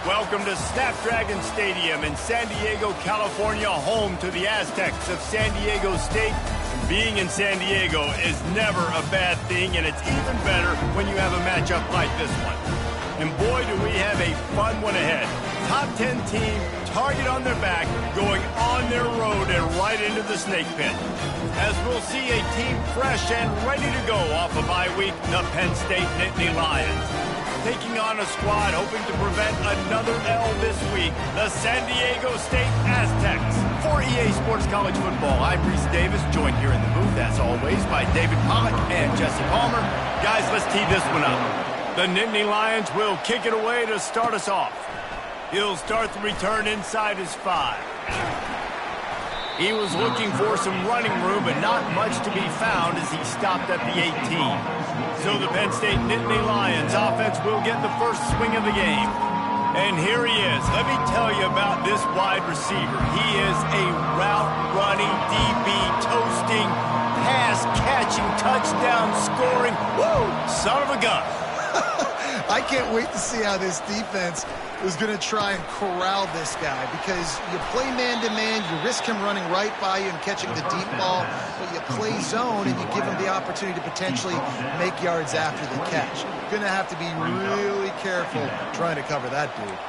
Welcome to Snapdragon Stadium in San Diego, California, home to the Aztecs of San Diego State. Being in San Diego is never a bad thing, and it's even better when you have a matchup like this one. And boy, do we have a fun one ahead. Top 10 team, target on their back, going on their road and right into the snake pit. As we'll see a team fresh and ready to go off a bye week, the Penn State Nittany Lions. Taking on a squad hoping to prevent another L this week, the San Diego State Aztecs. For EA Sports College Football, I'm Reese Davis, joined here in the booth, as always, by David Pollack and Jesse Palmer. Guys, let's tee this one up. The Nittany Lions will kick it away to start us off. He'll start the return inside his 5. He was looking for some running room, but not much to be found as he stopped at the 18. So the Penn State Nittany Lions offense will get the first swing of the game. And here he is. Let me tell you about this wide receiver. He is a route-running, DB, toasting, pass-catching, touchdown-scoring, woo, son of a gun. I can't wait to see how this defense is going to try and corral this guy, because you play man-to-man, you risk him running right by you and catching the deep ball, but you play zone and you give him the opportunity to potentially make yards after the catch. Going to have to be really careful trying to cover that dude.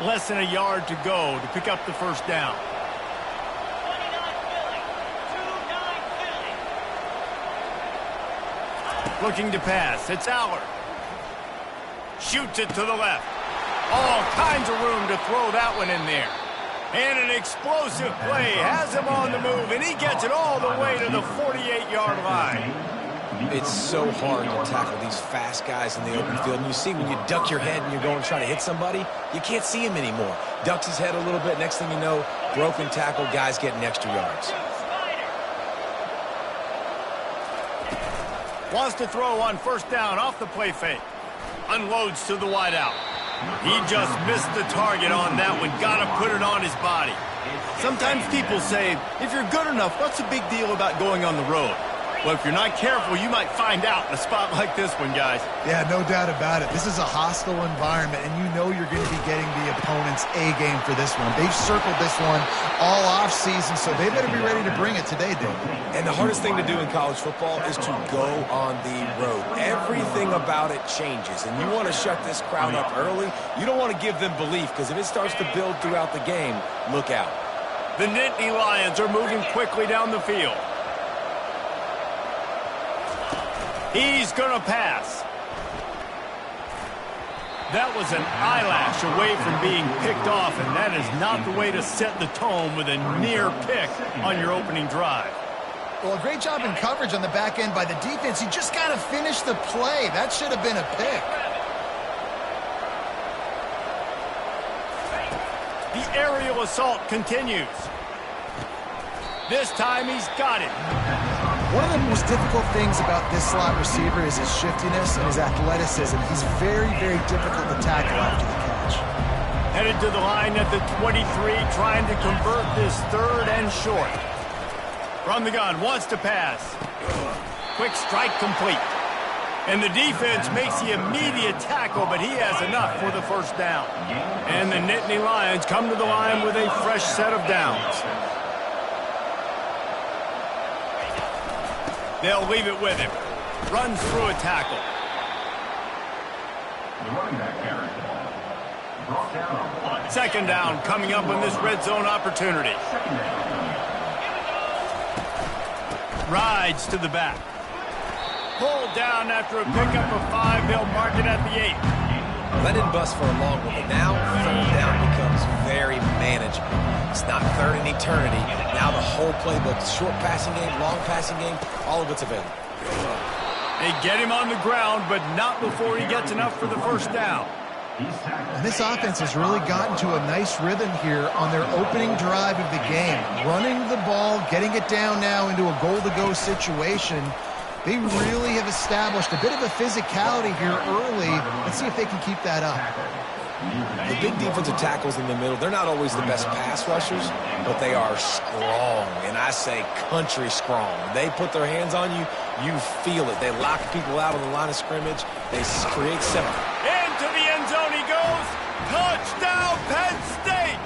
Less than a yard to go to pick up the first down. Looking to pass. It's Allard. Shoots it to the left. All kinds of room to throw that one in there. And an explosive play has him on the move, and he gets it all the way to the 48-yard line. It's so hard to tackle these fast guys in the open field. And you see when you duck your head and you're going to try to hit somebody, you can't see him anymore. Ducks his head a little bit. Next thing you know, broken tackle, guys getting extra yards. Wants to throw on first down off the play fake. Unloads to the wideout. He just missed the target on that one. Got to put it on his body. Sometimes people say, if you're good enough, what's the big deal about going on the road? Well, if you're not careful, you might find out in a spot like this one, guys. Yeah, no doubt about it. This is a hostile environment, and you know you're going to be getting the opponent's A game for this one. They've circled this one all offseason, so they better be ready to bring it today, Dave. And the hardest thing to do in college football is to go on the road. Everything about it changes, and you want to shut this crowd up early. You don't want to give them belief, because if it starts to build throughout the game, look out. The Nittany Lions are moving quickly down the field. He's going to pass. That was an eyelash away from being picked off, and that is not the way to set the tone with a near pick on your opening drive. Well, a great job in coverage on the back end by the defense. He just got to finish the play. That should have been a pick. The aerial assault continues. This time he's got it. One of the most difficult things about this slot receiver is his shiftiness and his athleticism. He's very, very difficult to tackle after the catch. Headed to the line at the 23, trying to convert this third and short. From the gun, wants to pass. Quick strike complete. And the defense makes the immediate tackle, but he has enough for the first down. And the Nittany Lions come to the line with a fresh set of downs. They'll leave it with him. Runs through a tackle. Second down coming up on this red zone opportunity. Rides to the back. Pulled down after a pickup of 5. They'll mark it at the 8. That didn't bust for a long one, but now third down becomes very manageable. It's not third in eternity. Now the whole playbook, short passing game, long passing game, all of it's available. They get him on the ground, but not before he gets enough for the first down. And this offense has really gotten to a nice rhythm here on their opening drive of the game. Running the ball, getting it down now into a goal-to-go situation. They really have established a bit of a physicality here early. Let's see if they can keep that up. The big defensive tackles in the middle, they're not always the best pass rushers, but they are strong, and I say country strong. They put their hands on you, you feel it. They lock people out on the line of scrimmage. They create seven. Into to the end zone he goes. Touchdown, Penn State!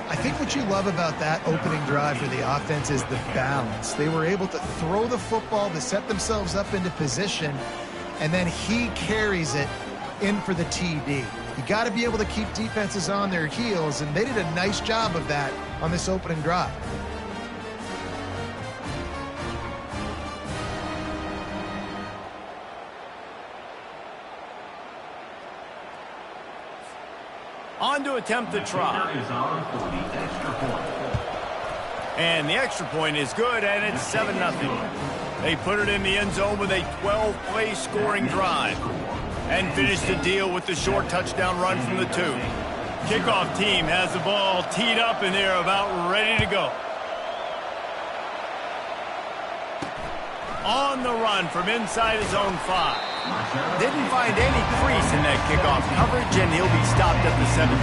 I think what you love about that opening drive for the offense is the balance. They were able to throw the football to set themselves up into position, and then he carries it in for the TD. You got to be able to keep defenses on their heels, and they did a nice job of that on this opening drive. On to attempt the try. And the extra point is good, and it's 7-0. They put it in the end zone with a 12-play scoring drive and finish the deal with the short touchdown run from the 2. Kickoff team has the ball teed up, and they're about ready to go. On the run from inside his own 5. Didn't find any crease in that kickoff coverage, and he'll be stopped at the 17.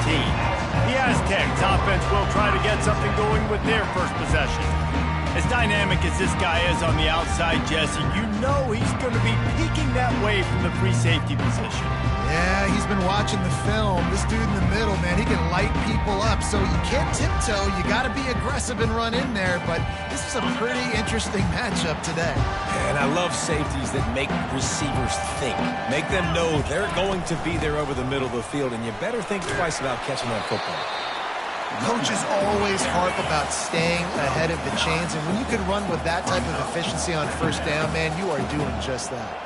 The Aztecs offense will try to get something going with their first possession. As dynamic as this guy is on the outside, Jesse, you know he's going to be peeking that way from the free safety position. Yeah, he's been watching the film. This dude in the middle, man, he can light people up. So you can't tiptoe. You got to be aggressive and run in there. But this is a pretty interesting matchup today. And I love safeties that make receivers think. Make them know they're going to be there over the middle of the field, and you better think twice about catching that football. Coaches always harp about staying ahead of the chains, and when you can run with that type of efficiency on first down, man, you are doing just that.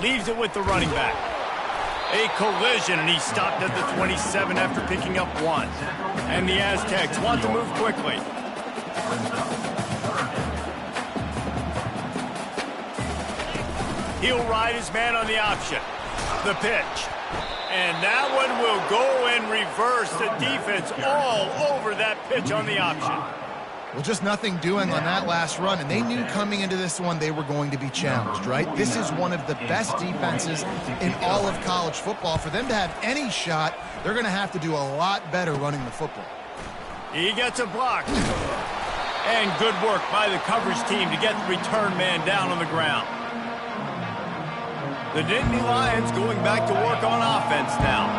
Leaves it with the running back. A collision, and he stopped at the 27 after picking up 1. And the Aztecs want to move quickly. He'll ride his man on the option. The pitch. And that one will go and reverse the defense all over that pitch on the option. Well, just nothing doing on that last run, and they knew coming into this one they were going to be challenged, right? This is one of the best defenses in all of college football. For them to have any shot, they're going to have to do a lot better running the football. He gets a block. And good work by the coverage team to get the return man down on the ground. The Nittany Lions going back to work on offense now.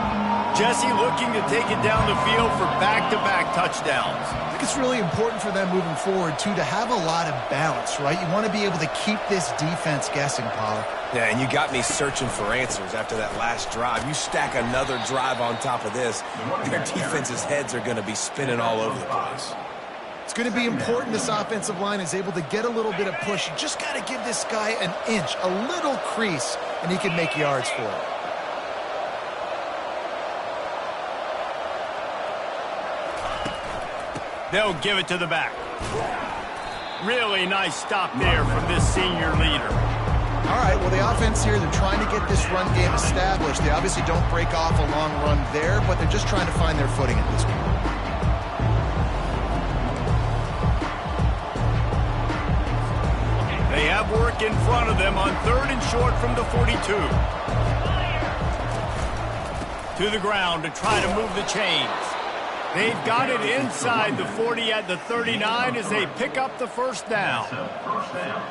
Jesse looking to take it down the field for back-to-back touchdowns. I think it's really important for them moving forward, too, to have a lot of balance, right? You want to be able to keep this defense guessing, Pollard. Yeah, and you got me searching for answers after that last drive. You stack another drive on top of this, their defense's heads are going to be spinning all over the place. It's going to be important this offensive line is able to get a little bit of push. You just got to give this guy an inch, a little crease, and he can make yards for it. They'll give it to the back. Really nice stop there from this senior leader. All right, well, the offense here, they're trying to get this run game established. They obviously don't break off a long run there, but they're just trying to find their footing at this point. They have work in front of them on 3rd and short from the 42. To the ground to try to move the chains. They've got it inside the 40 at the 39 as they pick up the first down.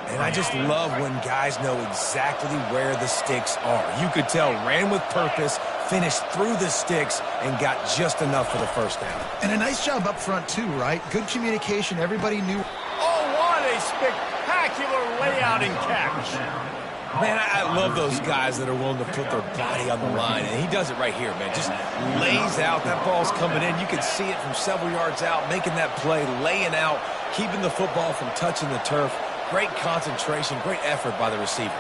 And I just love when guys know exactly where the sticks are. You could tell ran with purpose, finished through the sticks, and got just enough for the first down. And a nice job up front, too, right? Good communication. Everybody knew. Oh, what a spectacular layout and catch. Man, I love those guys that are willing to put their body on the line, and he does it right here, man. Just lays out. That ball's coming in. You can see it from several yards out, making that play, laying out, keeping the football from touching the turf. Great concentration, great effort by the receiver.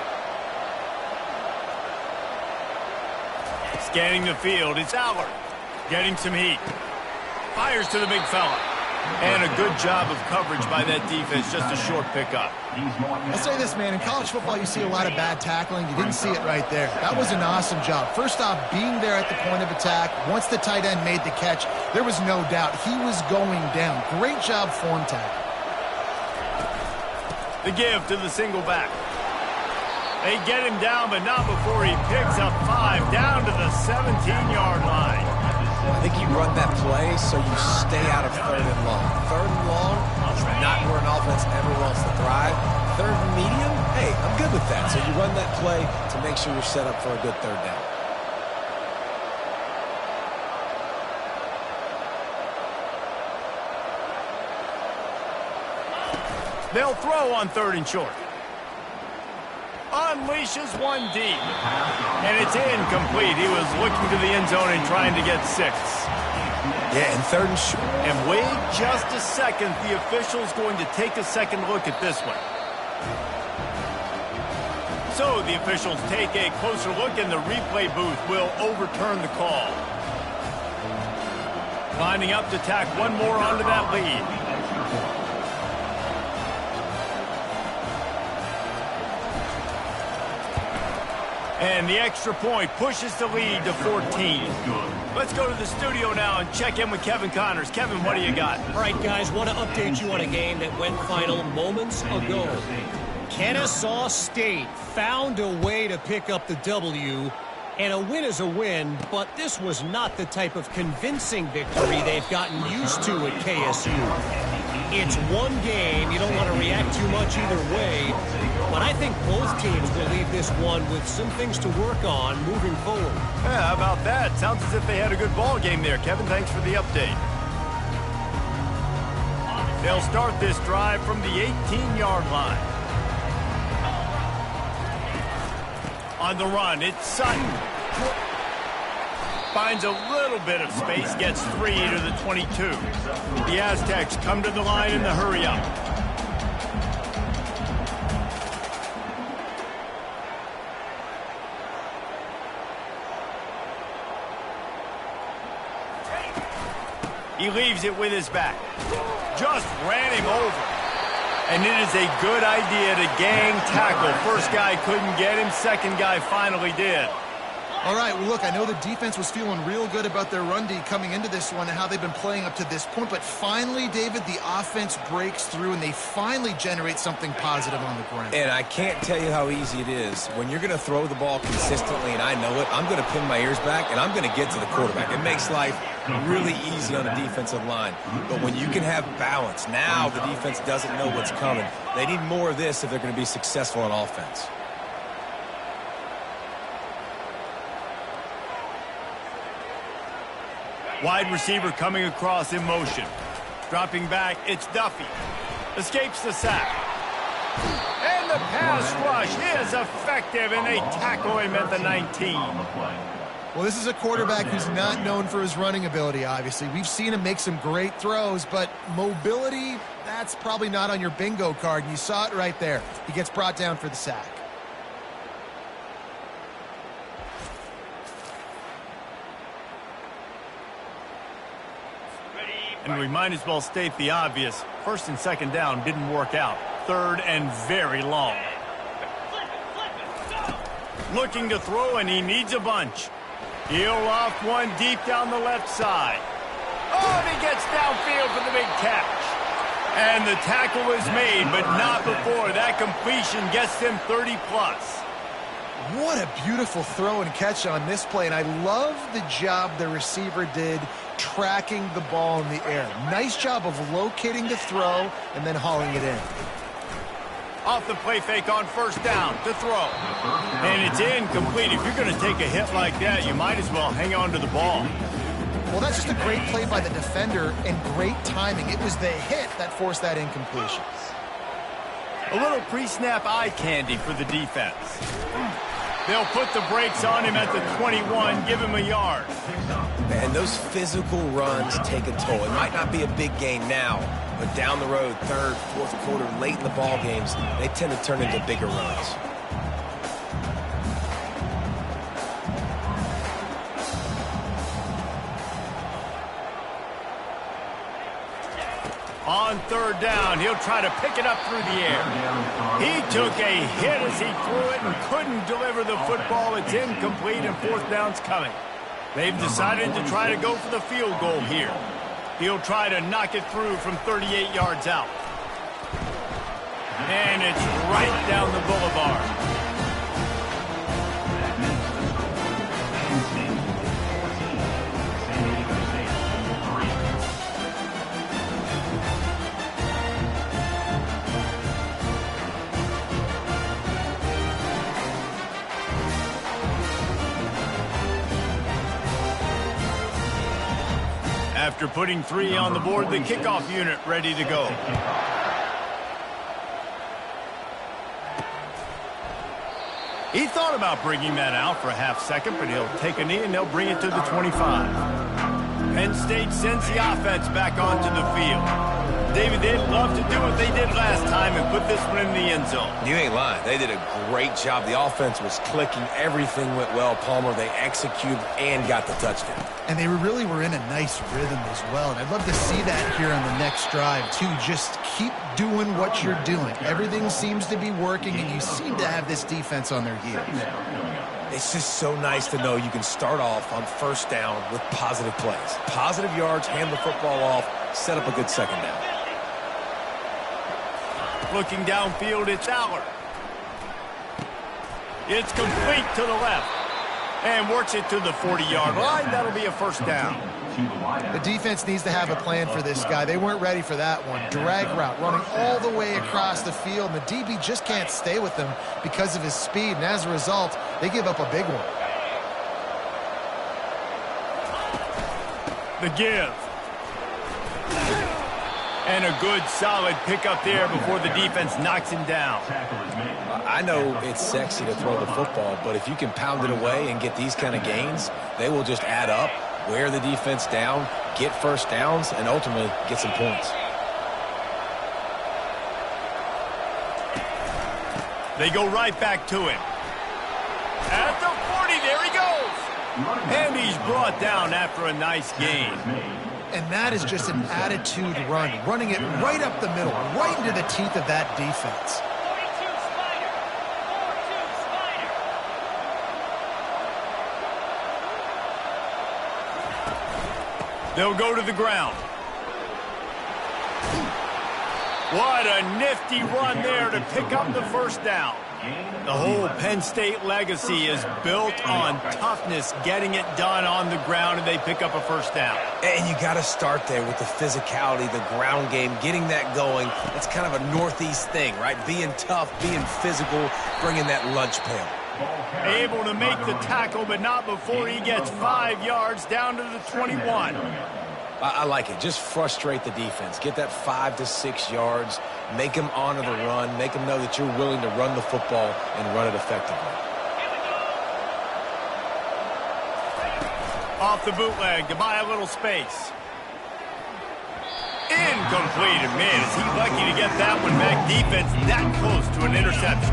Scanning the field, it's Allard. Getting some heat. Fires to the big fella. And a good job of coverage by that defense, just a short pickup. I'll say this, man, in college football you see a lot of bad tackling. You didn't see it right there. That was an awesome job. First off, being there at the point of attack. Once the tight end made the catch, there was no doubt he was going down. Great job form tackle. The give to the single back. They get him down, but not before he picks up 5 down to the 17-yard line. I think you run that play so you stay out of 3rd and long. 3rd and long is not where an offense ever wants to thrive. third and medium, hey, I'm good with that. So you run that play to make sure you're set up for a good third down. They'll throw on 3rd and short. Unleashes one deep. And it's incomplete. He was looking to the end zone and trying to get 6. Yeah, and 3rd and short. And wait just a second. The official's going to take a second look at this one. So the officials take a closer look, and the replay booth will overturn the call. Lining up to tack one more onto that lead. And the extra point pushes the lead to 14. Let's go to the studio now and check in with Kevin Connors. Kevin, what do you got? All right, guys, want to update you on a game that went final moments ago. Kennesaw State found a way to pick up the W, and a win is a win, but this was not the type of convincing victory they've gotten used to at KSU. It's one game. You don't want to react too much either way, but I think both teams will leave this one with some things to work on moving forward. Yeah, how about that? Sounds as if they had a good ball game there. Kevin, thanks for the update. They'll start this drive from the 18-yard line. On the run, it's Sutton. Finds a little bit of space, gets 3 to the 22. The Aztecs come to the line in the hurry-up. He leaves it with his back. Just ran him over. And it is a good idea to gang tackle. First guy couldn't get him. Second guy finally did. All right, well, look, I know the defense was feeling real good about their run D coming into this one and how they've been playing up to this point. But finally, David, the offense breaks through and they finally generate something positive on the ground. And I can't tell you how easy it is. When you're going to throw the ball consistently, and I know it, I'm going to pin my ears back, and I'm going to get to the quarterback. It makes life really easy on the defensive line. But when you can have balance, now the defense doesn't know what's coming. They need more of this if they're going to be successful on offense. Wide receiver coming across in motion. Dropping back, it's Duffy. Escapes the sack. And the pass rush is effective, and they tackle him at the 19. Well, this is a quarterback who's not known for his running ability, obviously. We've seen him make some great throws, but mobility, that's probably not on your bingo card, and you saw it right there. He gets brought down for the sack. And we might as well state the obvious. First and second down didn't work out. Third and very long. Looking to throw, and he needs a bunch. He'll loft one deep down the left side. Oh, and he gets downfield for the big catch. And the tackle is made, but not before. That completion gets them 30-plus. What a beautiful throw and catch on this play, and I love the job the receiver did tracking the ball in the air. Nice job of locating the throw and then hauling it in. Off the play fake on first down to throw. And it's incomplete. If you're going to take a hit like that, you might as well hang on to the ball. Well, that's just a great play by the defender and great timing. It was the hit that forced that incompletion. A little pre-snap eye candy for the defense. They'll put the brakes on him at the 21, give him a yard. And those physical runs take a toll. It might not be a big gain now, but down the road, third, fourth quarter, late in the ball games, they tend to turn into bigger runs. On third down, he'll try to pick it up through the air. He took a hit as he threw it and couldn't deliver the football. It's incomplete, and fourth down's coming. They've decided to try to go for the field goal here. He'll try to knock it through from 38 yards out. And it's right down the boulevard. After putting 3 on the board, the kickoff unit ready to go. He thought about bringing that out for a half second, but he'll take a knee and they'll bring it to the 25. Penn State sends the offense back onto the field. David, they'd love to do what they did last time and put this one in the end zone. You ain't lying. They did a great job. The offense was clicking. Everything went well, Palmer. They executed and got the touchdown. And they really were in a nice rhythm as well. And I'd love to see that here on the next drive, too. Just keep doing what you're doing. Everything seems to be working, and you seem to have this defense on their heels. It's just so nice to know you can start off on first down with positive plays. Positive yards, hand the football off, set up a good second down. Looking downfield, it's Aller. It's complete to the left. And works it to the 40-yard line. That'll be a first down. The defense needs to have a plan for this guy. They weren't ready for that one. Drag route, running all the way across the field. And the DB just can't stay with him because of his speed. And as a result, they give up a big one. The give. And a good, solid pickup there before the defense knocks him down. I know it's sexy to throw the football, but if you can pound it away and get these kind of gains, they will just add up, wear the defense down, get first downs, and ultimately get some points. They go right back to him. At the 40, there he goes. And he's brought down after a nice gain. And that is just an attitude run, running it right up the middle, right into the teeth of that defense. They'll go to the ground. What a nifty run there to pick up the first down. The whole Penn State legacy is built on toughness, getting it done on the ground, and they pick up a first down. And you got to start there with the physicality, the ground game, getting that going. That's kind of a Northeast thing, right? Being tough, being physical, bringing that lunch pail. Able to make the tackle, but not before he gets 5 yards down to the 21. I like it. Just frustrate the defense. Get that 5 to 6 yards. Make them honor the run. Make them know that you're willing to run the football and run it effectively. Off the bootleg to buy a little space. Incomplete. And man, is he lucky to get that one back. Defense that close to an interception.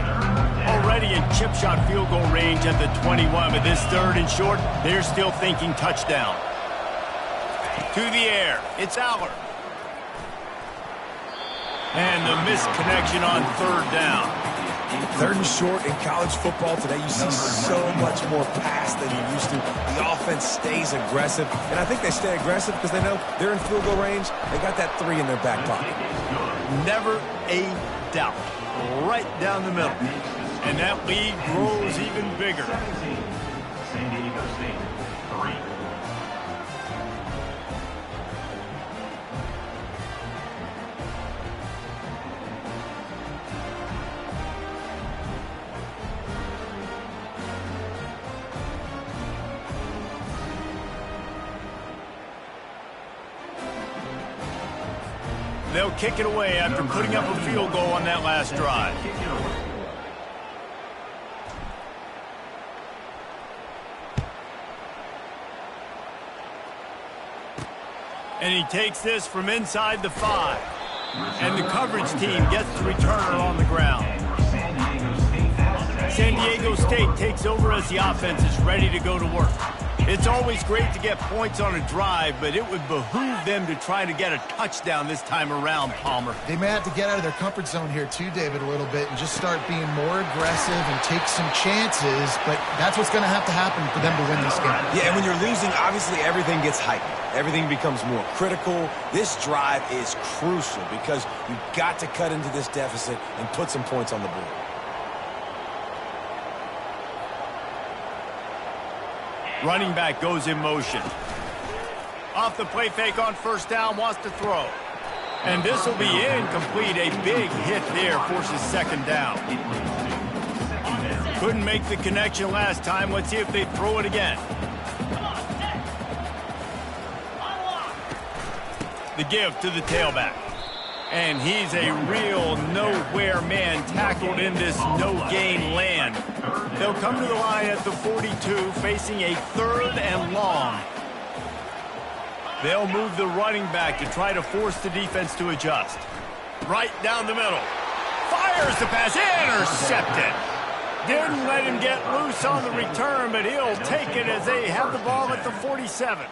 Already in chip shot field goal range at the 21, but this third and short, they're still thinking touchdown. To the air, it's Aller. And the missed connection on third down. Third and short in college football today, you see so much more pass than you used to. The offense stays aggressive, and I think they stay aggressive because they know they're in field goal range. They got that 3 in their back pocket. Never a doubt. Right down the middle. And that lead grows even bigger. San Diego State, 3. They'll kick it away after putting up a field goal on that last drive. And he takes this from inside the 5. And the coverage team gets the returner on the ground. San Diego State takes over as the offense is ready to go to work. It's always great to get points on a drive, but it would behoove them to try to get a touchdown this time around, Palmer. They may have to get out of their comfort zone here too, David, a little bit and just start being more aggressive and take some chances, but that's what's going to have to happen for them to win this game. Yeah, and when you're losing, obviously everything gets heightened. Everything becomes more critical. This drive is crucial because you've got to cut into this deficit and put some points on the board. Running back goes in motion. Off the play fake on first down, wants to throw. And this will be incomplete. A big hit there forces second down. Couldn't make the connection last time. Let's see if they throw it again. The give to the tailback. And he's a real nowhere man tackled in this no-gain land. They'll come to the line at the 42, facing a 3rd and long. They'll move the running back to try to force the defense to adjust. Right down the middle. Fires the pass. Intercepted. Didn't let him get loose on the return, but he'll take it as they have the ball at the 47.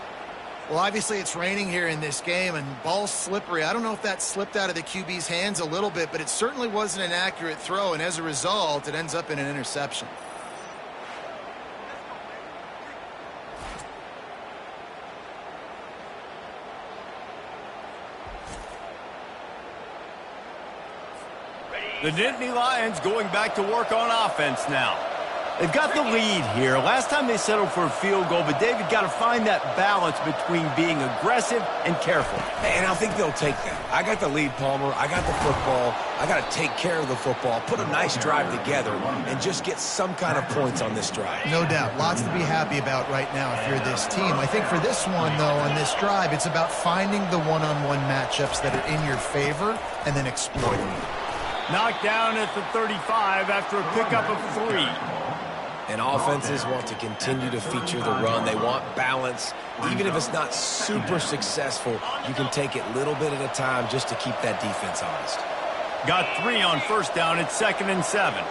Well, obviously it's raining here in this game, and ball's slippery. I don't know if that slipped out of the QB's hands a little bit, but it certainly wasn't an accurate throw, and as a result, it ends up in an interception. The Nittany Lions going back to work on offense now. They've got the lead here. Last time they settled for a field goal, but David got to find that balance between being aggressive and careful. And I think they'll take that. I got the lead, Palmer. I got the football. I got to take care of the football, put a nice drive together, and just get some kind of points on this drive. No doubt. Lots to be happy about right now if you're this team. I think for this one, though, on this drive, it's about finding the one-on-one matchups that are in your favor and then exploiting them. Knocked down at the 35 after a pickup of 3. And offenses want to continue to feature the run. They want balance. Even if it's not super successful, you can take it little bit at a time just to keep that defense honest. Got 3 on first down. It's 2nd and 7.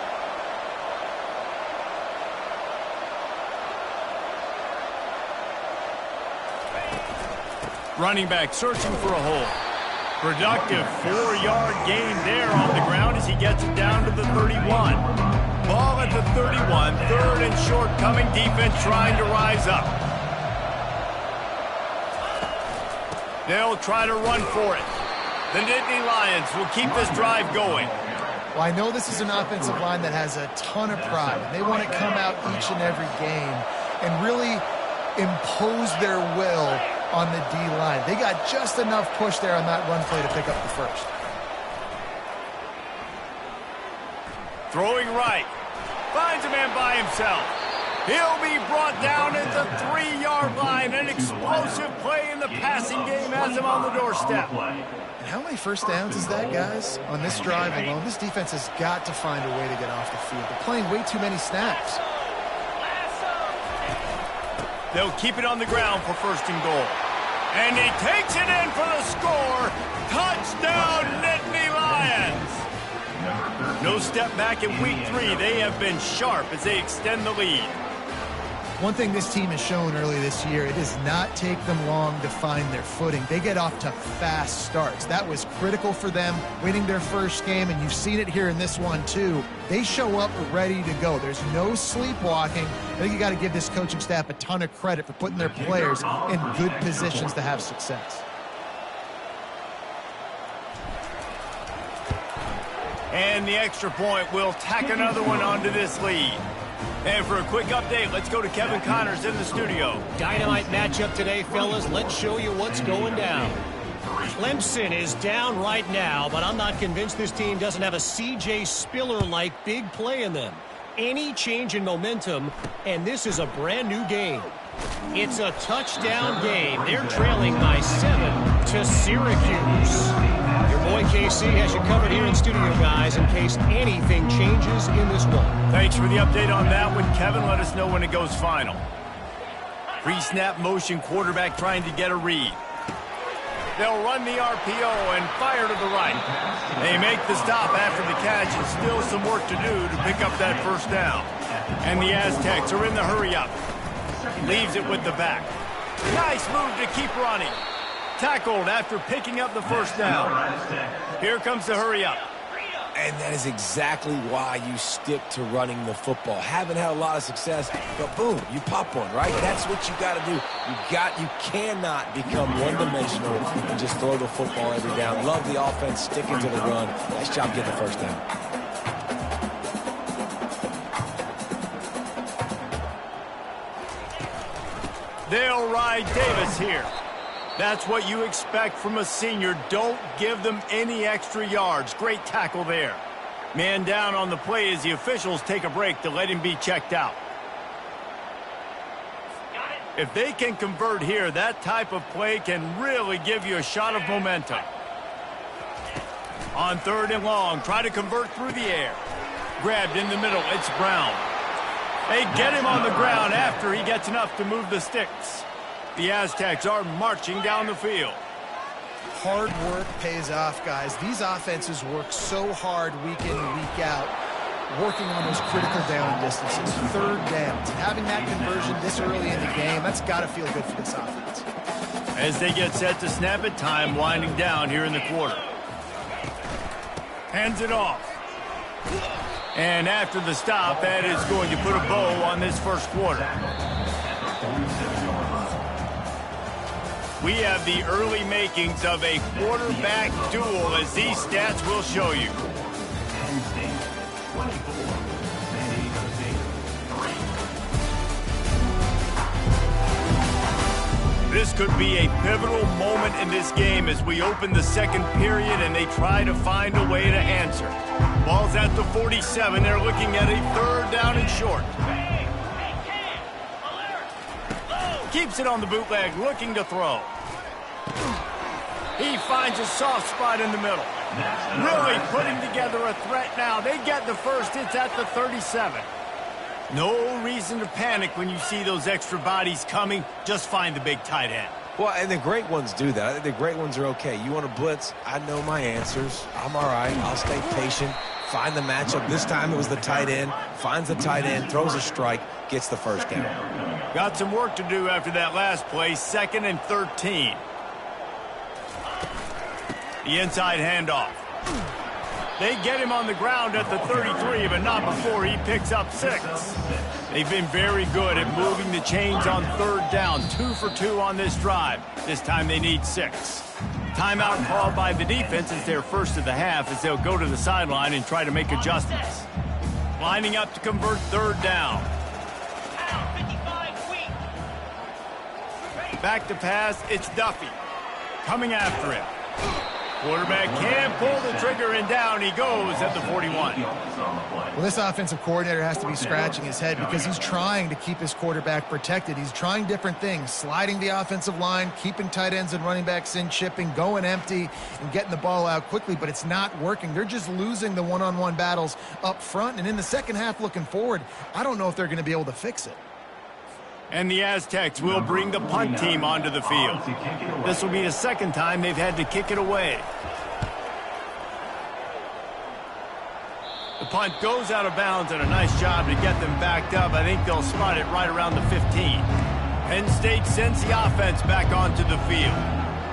Running back searching for a hole. Productive 4-yard gain there on the ground as he gets it down to the 31. Ball at the 31, 3rd and short coming. Defense trying to rise up. They'll try to run for it. The Nittany Lions will keep this drive going. Well, I know this is an offensive line that has a ton of pride. They want to come out each and every game and really impose their will on the D-line. They got just enough push there on that run play to pick up the first. Throwing right. Finds a man by himself. He'll be brought down at the 3-yard line. An explosive play in the passing game has him on the doorstep. And how many first downs is that, guys? On this drive alone, this defense has got to find a way to get off the field. They're playing way too many snaps. They'll keep it on the ground for 1st and goal. And he takes it in for the score. Touchdown, Nittany Lions. No step back in week 3. They have been sharp as they extend the lead. One thing this team has shown early this year, it does not take them long to find their footing. They get off to fast starts. That was critical for them, winning their first game, and you've seen it here in this one too. They show up ready to go. There's no sleepwalking. I think you got to give this coaching staff a ton of credit for putting their players in good positions to have success. And the extra point will tack another one onto this lead. And for a quick update, let's go to Kevin Connors in the studio. Dynamite matchup today, fellas. Let's show you what's going down. Clemson is down right now, but I'm not convinced this team doesn't have a C.J. Spiller-like big play in them. Any change in momentum, and this is a brand new game. It's a touchdown game. They're trailing by 7 to Syracuse. Your boy KC has you covered here in studio, guys, in case anything changes in this one. Thanks for the update on that one, Kevin. Let us know when it goes final. Pre-snap motion, quarterback trying to get a read. They'll run the RPO and fire to the right. They make the stop after the catch, and still some work to do to pick up that first down. And the Aztecs are in the hurry-up. Leaves it with the back. Nice move to keep running. Tackled after picking up the first down. Here comes the hurry-up. And that is exactly why you stick to running the football. Haven't had a lot of success, but boom, you pop one, right? That's what you got to do. You cannot become one-dimensional and just throw the football every down. Love the offense, sticking to the run. Nice job getting the first down. They'll ride Davis here. That's what you expect from a senior. Don't give them any extra yards. Great tackle there. Man down on the play as the officials take a break to let him be checked out. If they can convert here, that type of play can really give you a shot of momentum. On 3rd and long, try to convert through the air. Grabbed in the middle, it's Brown. They get him on the ground after he gets enough to move the sticks. The Aztecs are marching down the field. Hard work pays off, guys. These offenses work so hard week in and week out, working on those critical down distances, 3rd downs. Having that conversion this early in the game, that's got to feel good for this offense. As they get set to snap it, time winding down here in the quarter. Hands it off. And after the stop, that is going to put a bow on this first quarter. We have the early makings of a quarterback duel, as these stats will show you. Penn State 24, San Diego State 3. This could be a pivotal moment in this game as we open the second period and they try to find a way to answer. Ball's at the 47. They're looking at a 3rd down and short. Keeps it on the bootleg, looking to throw. He finds a soft spot in the middle. Really putting together a threat now. They get the first. It's at the 37. No reason to panic when you see those extra bodies coming. Just find the big tight end. Well, and the great ones do that. I think the great ones are okay. You want to blitz? I know my answers. I'm all right. I'll stay patient. Find the matchup. This time it was the tight end. Finds the tight end, throws a strike, gets the first down. Got some work to do after that last play. 2nd and 13. The inside handoff. They get him on the ground at the 33, but not before he picks up 6. They've been very good at moving the chains on 3rd down. 2 for 2 on this drive. This time they need 6. Timeout called by the defense is their first of the half as they'll go to the sideline and try to make adjustments. Lining up to convert 3rd down. Back to pass, it's Duffy. Coming after him. Quarterback can't pull the trigger, and down he goes at the 41. Well, this offensive coordinator has to be scratching his head because he's trying to keep his quarterback protected. He's trying different things, sliding the offensive line, keeping tight ends and running backs in, chipping, going empty, and getting the ball out quickly, but it's not working. They're just losing the one-on-one battles up front, and in the second half looking forward, I don't know if they're going to be able to fix it. And the Aztecs will bring the punt team onto the field. This will be the 2nd time they've had to kick it away. The punt goes out of bounds, and a nice job to get them backed up. I think they'll spot it right around the 15. Penn State sends the offense back onto the field.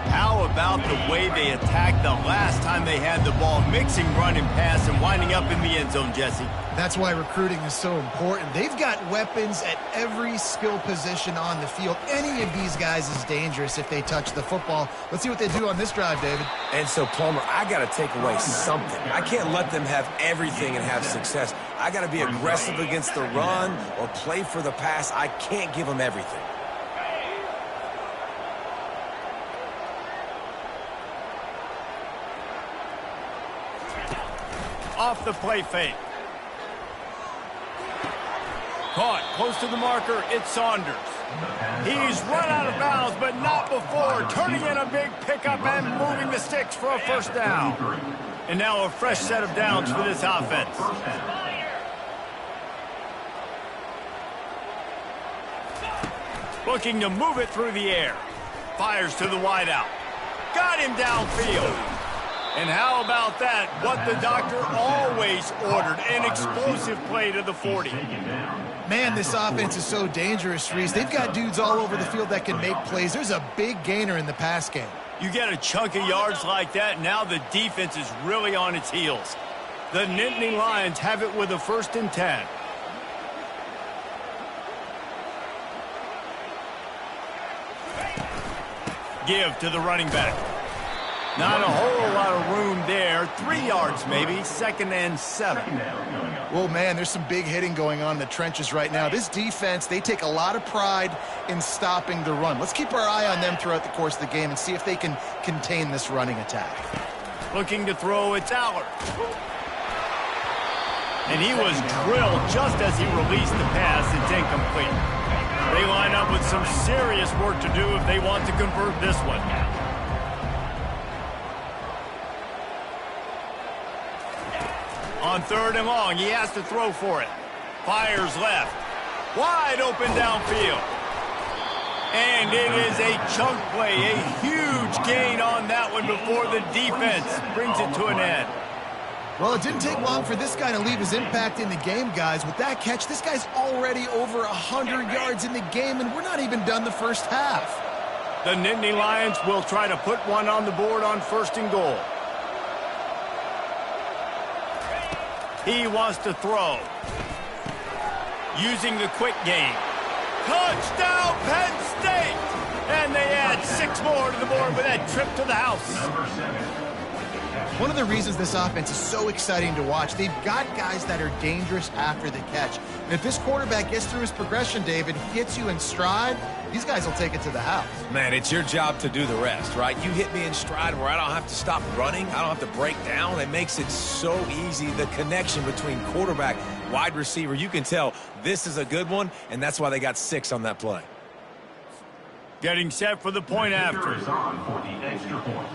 How about the way they attacked the last time they had the ball, mixing run and pass and winding up in the end zone, Jesse? That's why recruiting is so important. They've got weapons at every skill position on the field. Any of these guys is dangerous if they touch the football. Let's see what they do on this drive, David. And so, Palmer, I got to take away something. I can't let them have everything and have success. I got to be aggressive against the run or play for the pass. I can't give them everything. Off the play fake. Caught close to the marker, it's Saunders. He's run out of bounds, but not before. Turning in a big pickup and moving the sticks for a 1st down. And now a fresh set of downs for this offense. Looking to move it through the air. Fires to the wideout. Got him downfield. And how about that? What the doctor always ordered, an explosive play to the 40. Man, this offense is so dangerous, Reese. They've got dudes all over the field that can make plays. There's a big gainer in the pass game. You get a chunk of yards like that, now the defense is really on its heels. The Nittany Lions have it with a 1st and 10. Give to the running back. Not a whole lot of room there. 3 yards maybe. 2nd and 7. Well, man, there's some big hitting going on in the trenches right now. This defense, they take a lot of pride in stopping the run. Let's keep our eye on them throughout the course of the game and see if they can contain this running attack. Looking to throw, it's Allard. And he was drilled just as he released the pass. It's incomplete. They line up with some serious work to do if they want to convert this one. On 3rd and long, he has to throw for it. Fires left. Wide open downfield. And it is a chunk play, a huge gain on that one before the defense brings it to an end. Well, it didn't take long for this guy to leave his impact in the game, guys. With that catch, this guy's already over 100 yards in the game, and we're not even done the first half. The Nittany Lions will try to put one on the board on 1st and goal. He wants to throw. Using the quick game. Touchdown, Penn State! And they add 6 more to the board with that trip to the house. One of the reasons this offense is so exciting to watch, they've got guys that are dangerous after the catch. And if this quarterback gets through his progression, David, gets you in stride, these guys will take it to the house. Man, it's your job to do the rest, right? You hit me in stride where I don't have to stop running. I don't have to break down. It makes it so easy. The connection between quarterback, wide receiver, you can tell this is a good one, and that's why they got 6 on that play. Getting set for the point after. Is on for the extra point.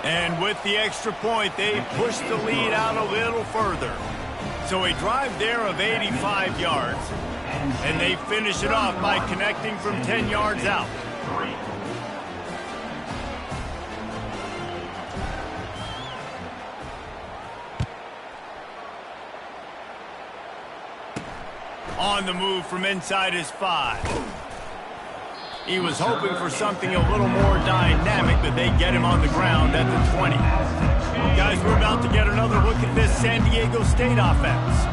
And with the extra point, they push the lead out a little further. So a drive there of 85 yards. And they finish it off by connecting from 10 yards out. On the move from inside his 5. He was hoping for something a little more dynamic, but they get him on the ground at the 20. Guys, we're about to get another look at this San Diego State offense.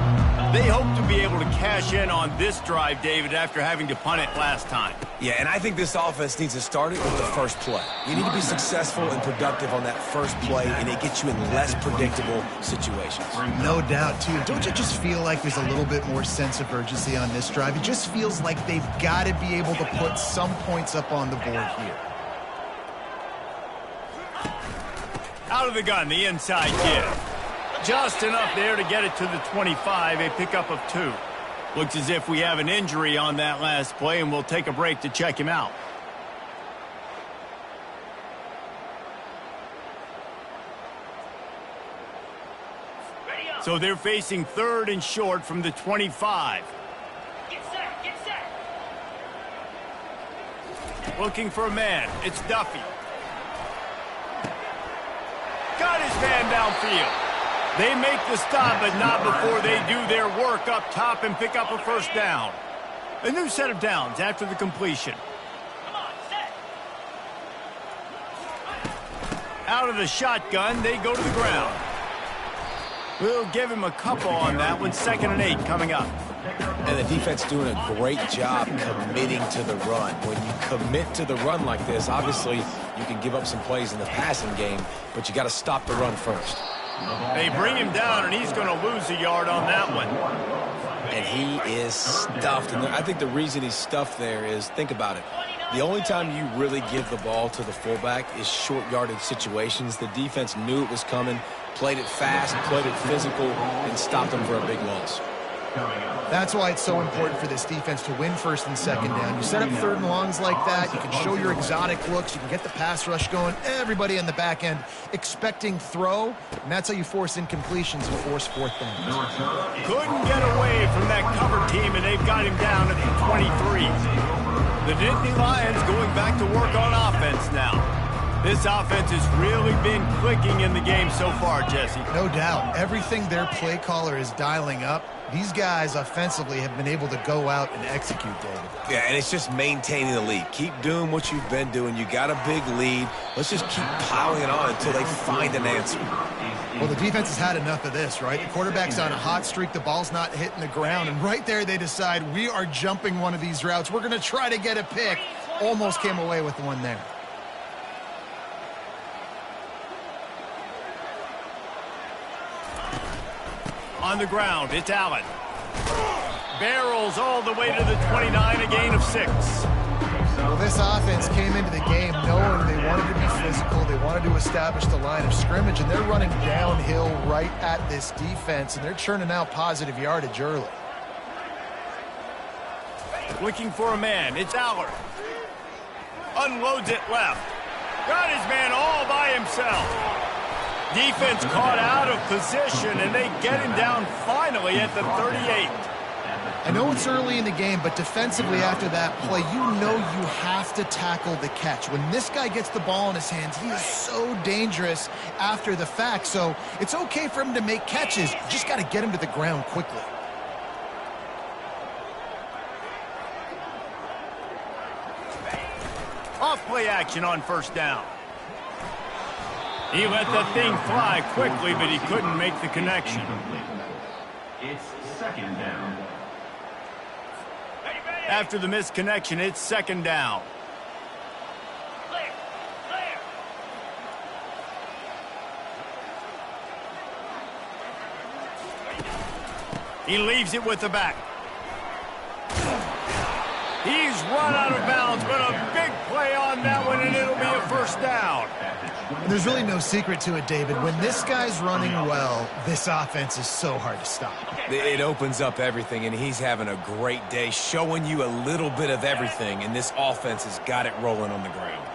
They hope to be able to cash in on this drive, David, after having to punt it last time. Yeah, and I think this offense needs to start it with the first play. You need to be successful and productive on that first play, and it gets you in less predictable situations. No doubt, too. Don't you just feel like there's a little bit more sense of urgency on this drive? It just feels like they've got to be able to put some points up on the board here. Out of the gun, the inside give. Just enough there to get it to the 25, a pickup of 2. Looks as if we have an injury on that last play, and we'll take a break to check him out. So they're facing 3rd and short from the 25. Get set, get set. Looking for a man. It's Duffy. Got his man downfield. They make the stop, but not before they do their work up top and pick up a first down. A new set of downs after the completion. Come on, set. Out of the shotgun, they go to the ground. We'll give him a couple on that one. 2nd and 8 coming up. And the defense doing a great job committing to the run. When you commit to the run like this, obviously you can give up some plays in the passing game, but you got to stop the run first. They bring him down, and he's going to lose a yard on that one. And he is stuffed. And I think the reason he's stuffed there is, think about it. The only time you really give the ball to the fullback is short yardage situations. The defense knew it was coming, played it fast, played it physical, and stopped him for a big loss. That's why it's so important for this defense to win 1st and 2nd down. You set up 3rd and longs like that, you can show your exotic looks, you can get the pass rush going, everybody in the back end expecting throw, and that's how you force incompletions and force 4th downs. Couldn't get away from that cover team, and they've got him down at the 23. The Nittany Lions going back to work on offense now. This offense has really been clicking in the game so far, Jesse. No doubt. Everything their play caller is dialing up, these guys offensively have been able to go out and execute, David. Yeah, and it's just maintaining the lead. Keep doing what you've been doing. You got a big lead. Let's just keep piling it on until they find an answer. Well, the defense has had enough of this, right? The quarterback's on a hot streak. The ball's not hitting the ground. And right there they decide, we are jumping one of these routes. We're going to try to get a pick. Almost came away with one there. On the ground, it's Allen. Barrels all the way to the 29, a gain of 6. Well, this offense came into the game knowing they wanted to be physical. They wanted to establish the line of scrimmage, and they're running downhill right at this defense, and they're churning out positive yardage early. Looking for a man. It's Allard. Unloads it left. Got his man all by himself. Defense caught out of position, and they get him down finally at the 38. I know it's early in the game, but defensively after that play, you know you have to tackle the catch. When this guy gets the ball in his hands, he is so dangerous after the fact. So it's okay for him to make catches. You just got to get him to the ground quickly. Off play action on first down. He let the thing fly quickly, but he couldn't make the connection. It's second down. After the missed connection, it's second down. Clear, clear. He leaves it with the back. He's run out of bounds, but a big play on that one, and it'll be a first down. There's really no secret to it, David. When this guy's running well, this offense is so hard to stop. It opens up everything, and he's having a great day, showing you a little bit of everything, and this offense has got it rolling on the ground.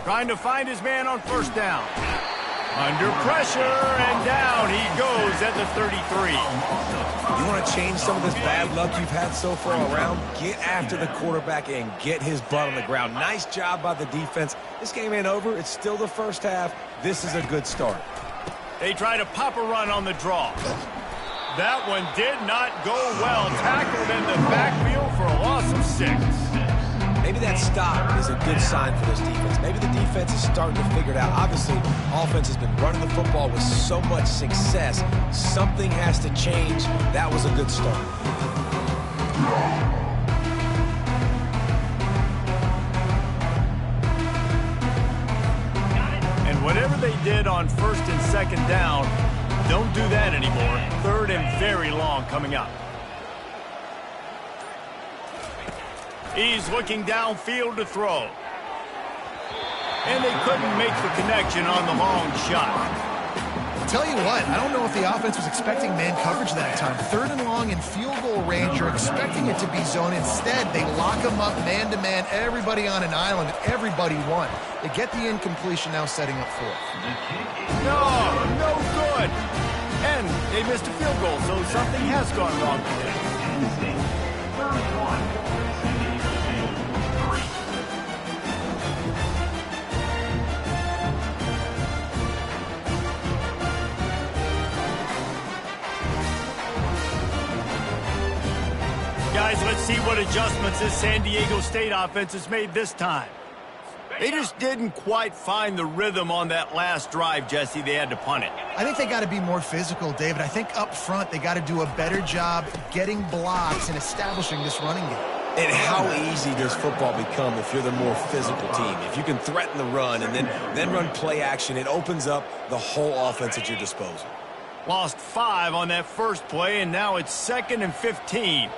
Trying to find his man on first down. Under pressure, and down he goes at the 33. You want to change some of this bad luck you've had so far around? Get after the quarterback and get his butt on the ground. Nice job by the defense. This game ain't over. It's still the first half. This is a good start. They try to pop a run on the draw. That one did not go well. Tackled in the backfield for a loss of 6. Maybe that stop is a good sign for this defense. Maybe the defense is starting to figure it out. Obviously, offense has been running the football with so much success. Something has to change. That was a good start. And whatever they did on first and second down, don't do that anymore. Third and very long coming up. He's looking downfield to throw. And they couldn't make the connection on the long shot. Tell you what, I don't know if the offense was expecting man coverage that time. Third and long in field goal range, you're expecting it to be zone. Instead, they lock them up man-to-man, everybody on an island, and everybody won. They get the incompletion, now setting up fourth. No good. And they missed a field goal, so something has gone wrong today. Guys, let's see what adjustments this San Diego State offense has made this time. They just didn't quite find the rhythm on that last drive, Jesse. They had to punt it. I think they got to be more physical, David. I think up front they got to do a better job getting blocks and establishing this running game. And how easy does football become if you're the more physical team? If you can threaten the run and then run play action, it opens up the whole offense at your disposal. Lost 5 on that first play, and now it's 2nd and 15.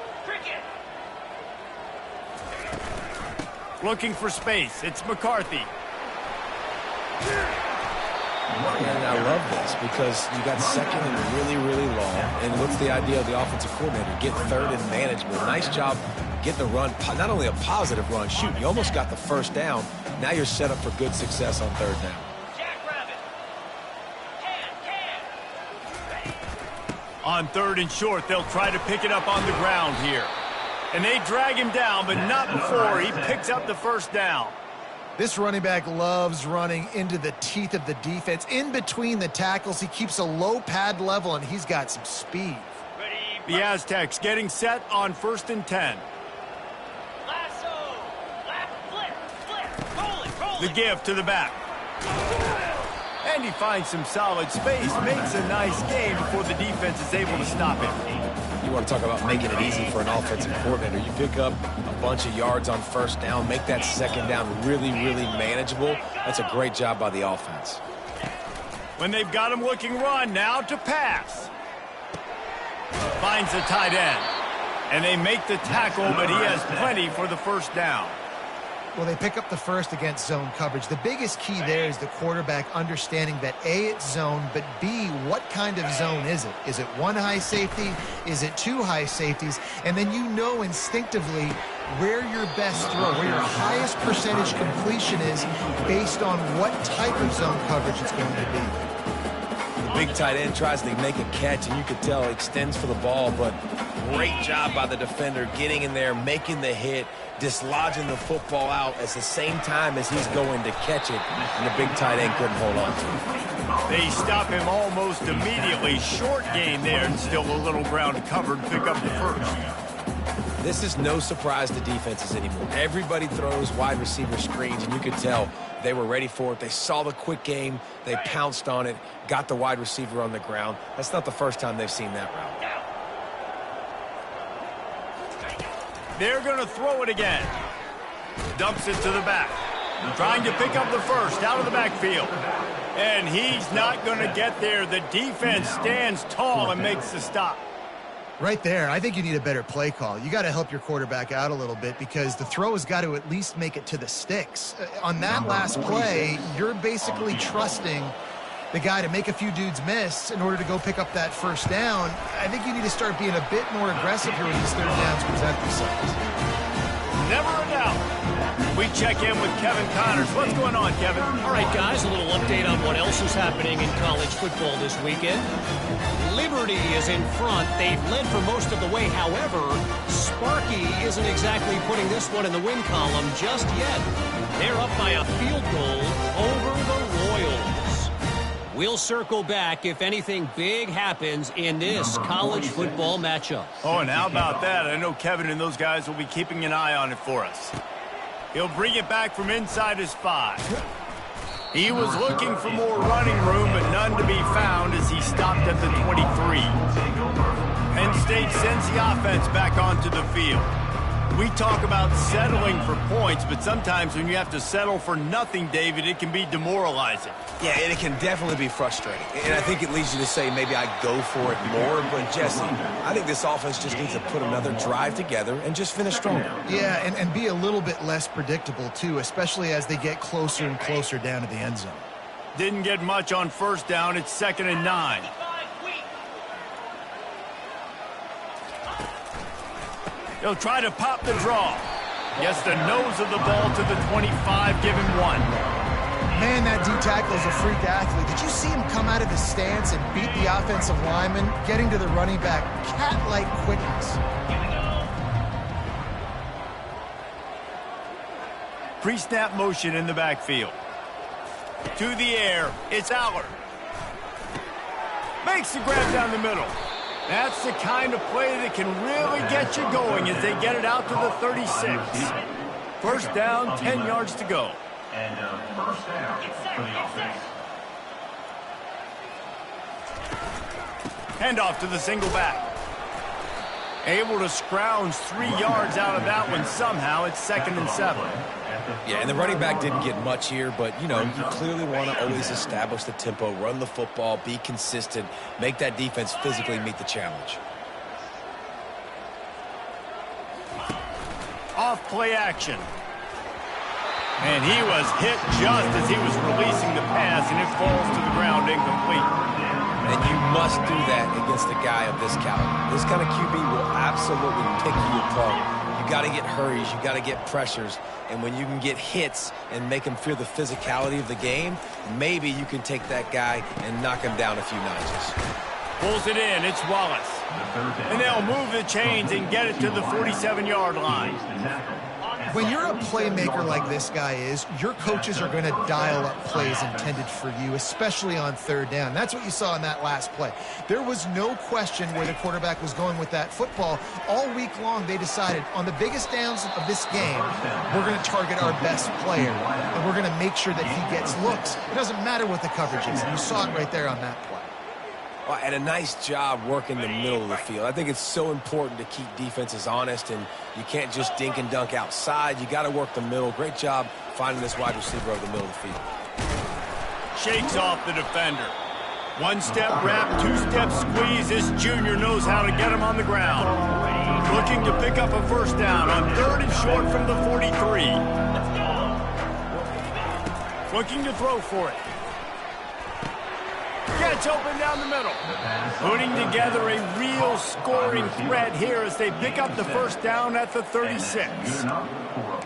Looking for space. It's McCarthy. And I love this because you got second and really, really long. And what's the idea of the offensive coordinator? Get third and manageable. Nice job getting the run. Not only a positive run, shoot, you almost got the first down. Now you're set up for good success on third down. On third and short, they'll try to pick it up on the ground here. And they drag him down, but not before he picks up the first down. This running back loves running into the teeth of the defense. In between the tackles, he keeps a low pad level, and he's got some speed. The Aztecs getting set on 1st and 10. Lasso. Flip. Roll it. The give to the back. And he finds some solid space, makes a nice game before the defense is able to stop him. You want to talk about making it easy for an offensive coordinator. You pick up a bunch of yards on first down, make that second down really, really manageable. That's a great job by the offense. When they've got him looking run, now to pass. Finds the tight end. And they make the tackle, but he has plenty for the first down. Well, they pick up the first against zone coverage. The biggest key there is the quarterback understanding that A, it's zone, but B, what kind of zone is it? Is it one high safety? Is it two high safeties? And then you know instinctively where your best throw, where your highest percentage completion is based on what type of zone coverage it's going to be. The big tight end tries to make a catch, and you could tell extends for the ball, but great job by the defender getting in there, making the hit, dislodging the football out at the same time as he's going to catch it, and the big tight end couldn't hold on to it. They stop him almost immediately. Short gain there, and still a little ground covered. Pick up the first. This is no surprise to defenses anymore. Everybody throws wide receiver screens, and you could tell they were ready for it. They saw the quick game. They pounced on it, got the wide receiver on the ground. That's not the first time they've seen that route. They're going to throw it again. Dumps it to the back. Trying to pick up the first out of the backfield. And he's not going to get there. The defense stands tall and makes the stop. Right there, I think you need a better play call. You got to help your quarterback out a little bit because the throw has got to at least make it to the sticks. On that last play, you're basically trusting the guy to make a few dudes miss in order to go pick up that first down. I think you need to start being a bit more aggressive here when these third downs present themselves. Never a doubt. We check in with Kevin Connors. What's going on, Kevin? All right, guys, a little update on what else is happening in college football this weekend. Liberty is in front. They've led for most of the way. However, Sparky isn't exactly putting this one in the win column just yet. They're up by a field goal over the Royals. We'll circle back if anything big happens in this college football matchup. Oh, and how about that? I know Kevin and those guys will be keeping an eye on it for us. He'll bring it back from inside his 5. He was looking for more running room, but none to be found as he stopped at the 23. Penn State sends the offense back onto the field. We talk about settling for points, but sometimes when you have to settle for nothing, David, it can be demoralizing. Yeah, and it can definitely be frustrating. And I think it leads you to say maybe I go for it more. But, Jesse, I think this offense just needs to put another drive together and just finish stronger. Yeah, and be a little bit less predictable, too, especially as they get closer and closer down to the end zone. Didn't get much on first down. It's 2nd and 9. He'll try to pop the draw. Gets the nose of the ball to the 25, give him 1. Man, that D-tackle is a freak athlete. Did you see him come out of his stance and beat the offensive lineman, getting to the running back? Cat-like quickness. Pre-snap motion in the backfield. To the air, it's Aller. Makes the grab down the middle. That's the kind of play that can really get you going as they get it out to the 36. First down, 10 yards to go. And first down for the offense. Handoff to the single back. Able to scrounge 3 yards out of that one somehow. It's 2nd and 7. Yeah, and the running back didn't get much here, but, you know, you clearly want to always establish the tempo, run the football, be consistent, make that defense physically meet the challenge. Off play action. And he was hit just as he was releasing the pass, and it falls to the ground incomplete. And you must do that against a guy of this caliber. This kind of QB will absolutely pick you apart. You got to get hurries, you got to get pressures, and when you can get hits and make him feel the physicality of the game, maybe you can take that guy and knock him down a few notches. Pulls it in, it's Wallace. And they'll move the chains and get it to the 47-yard line. When you're a playmaker like this guy is, your coaches are going to dial up plays intended for you, especially on third down. That's what you saw in that last play. There was no question where the quarterback was going with that football. All week long, they decided on the biggest downs of this game, we're going to target our best player, and we're going to make sure that he gets looks. It doesn't matter what the coverage is, and you saw it right there on that play. Well, and a nice job working the middle of the field. I think it's so important to keep defenses honest, and you can't just dink and dunk outside. You got to work the middle. Great job finding this wide receiver over the middle of the field. Shakes off the defender. One step wrap, 2-step squeeze. This junior knows how to get him on the ground. Looking to pick up a first down on 3rd and short from the 43. Looking to throw for it. Gets open down the middle. Putting together a real scoring threat here as they pick up the first down at the 36.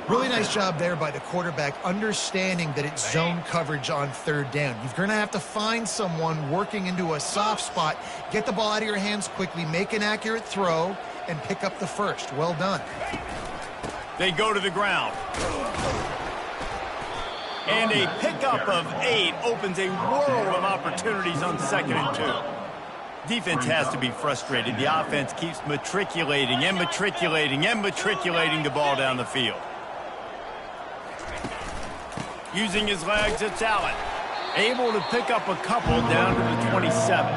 Really nice job there by the quarterback, understanding that it's zone coverage on 3rd down. You're going to have to find someone working into a soft spot, get the ball out of your hands quickly, make an accurate throw, and pick up the first. Well done. They go to the ground. And a pickup of 8 opens a world of opportunities on 2nd and 2. Defense has to be frustrated. The offense keeps matriculating and matriculating and matriculating the ball down the field. Using his legs, it's Allen. Able to pick up a couple down to the 27.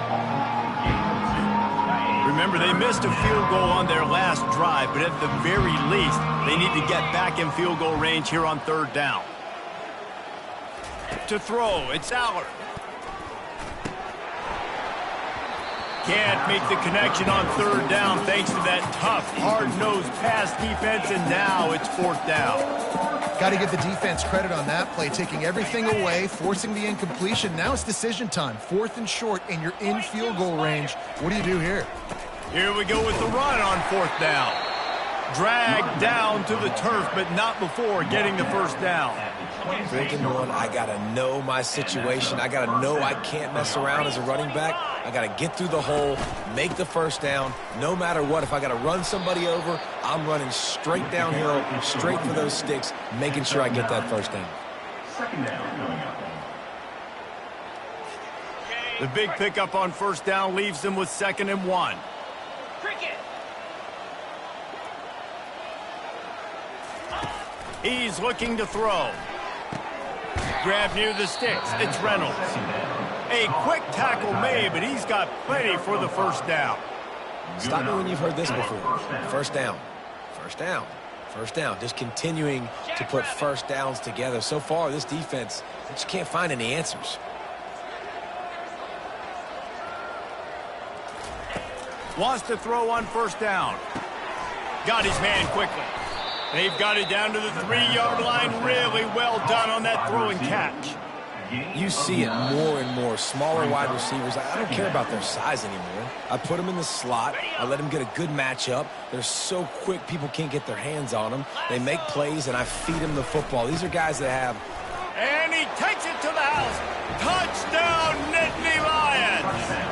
Remember, they missed a field goal on their last drive, but at the very least, they need to get back in field goal range here on 3rd down. To throw, it's Aller. Can't make the connection on 3rd down thanks to that tough, hard-nosed pass defense, and now it's 4th down. Got to give the defense credit on that play, taking everything away, forcing the incompletion. Now it's decision time. 4th and short, and you're in field goal range. What do you do here? Here we go with the run on 4th down. Dragged down to the turf, but not before getting the first down. 4th and 1, I got to know my situation. I got to know I can't mess around as a running back. I got to get through the hole, make the first down. No matter what, if I got to run somebody over, I'm running straight downhill, straight for those sticks, making sure I get that first down. 2nd down coming up. The big pickup on 1st down leaves them with 2nd and 1. Cricket. He's looking to throw. Grab near the sticks. It's Reynolds. A quick tackle made, but he's got plenty for the first down. Stop me when you've heard this before. First down. First down. First down. Just continuing to put first downs together. So far, this defense just can't find any answers. Wants to throw on 1st down. Got his man quickly. They've got it down to the 3-yard line. Really well done on that throw and catch. You see it more and more. Smaller wide receivers. I don't care about their size anymore. I put them in the slot. I let them get a good matchup. They're so quick, people can't get their hands on them. They make plays, and I feed them the football. These are guys that have... And he takes it to the house. Touchdown, Nittany Lions.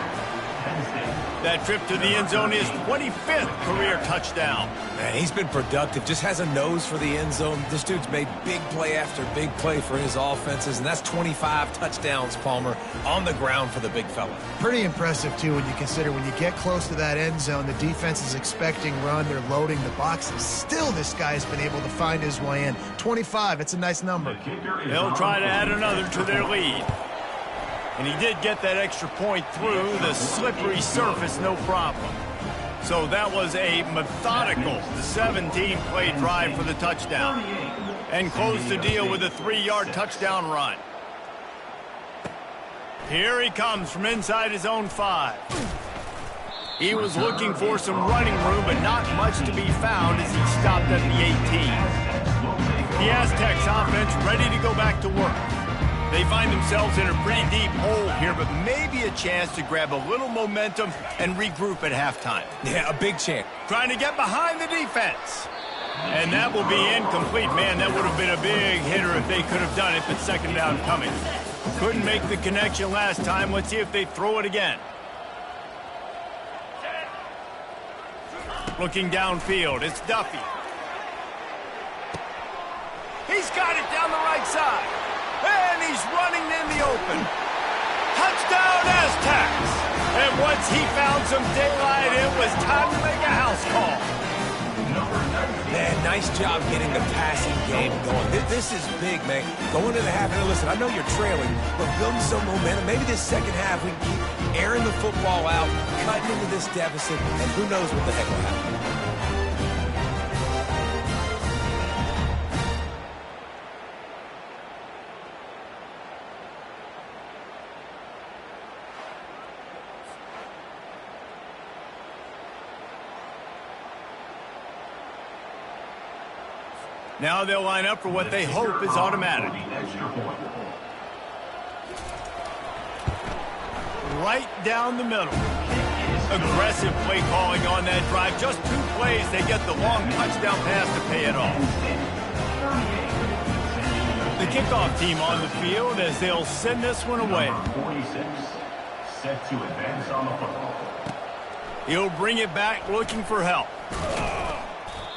That trip to the end zone is 25th career touchdown. Man, he's been productive. Just has a nose for the end zone. This dude's made big play after big play for his offenses, and that's 25 touchdowns, Palmer, on the ground for the big fella. Pretty impressive, too, when you consider when you get close to that end zone, the defense is expecting run. They're loading the boxes. Still, this guy's been able to find his way in. 25, it's a nice number. They'll try to add another to their lead. And he did get that extra point through the slippery surface, no problem. So that was a methodical 17-play drive for the touchdown. And closed the deal with a 3-yard touchdown run. Here he comes from inside his own 5. He was looking for some running room, but not much to be found as he stopped at the 18. The Aztecs offense ready to go back to work. They find themselves in a pretty deep hole here, but maybe a chance to grab a little momentum and regroup at halftime. Yeah, a big chance. Trying to get behind the defense. And that will be incomplete. Man, that would have been a big hitter if they could have done it, but 2nd down coming. Couldn't make the connection last time. Let's see if they throw it again. Looking downfield, it's Duffy. He's got it down the right side. And he's running in the open. Touchdown, Aztecs! And once he found some daylight, it was time to make a house call. Man, nice job getting the passing game going. This is big, man. Going to the half, and listen, I know you're trailing, but building some momentum. Maybe this second half we can keep airing the football out, cutting into this deficit, and who knows what the heck will happen. Now they'll line up for what they hope is automatic. Right down the middle. Aggressive play calling on that drive. Just 2 plays, they get the long touchdown pass to pay it off. The kickoff team on the field as they'll send this one away. 46, set to advance on the football. He'll bring it back looking for help.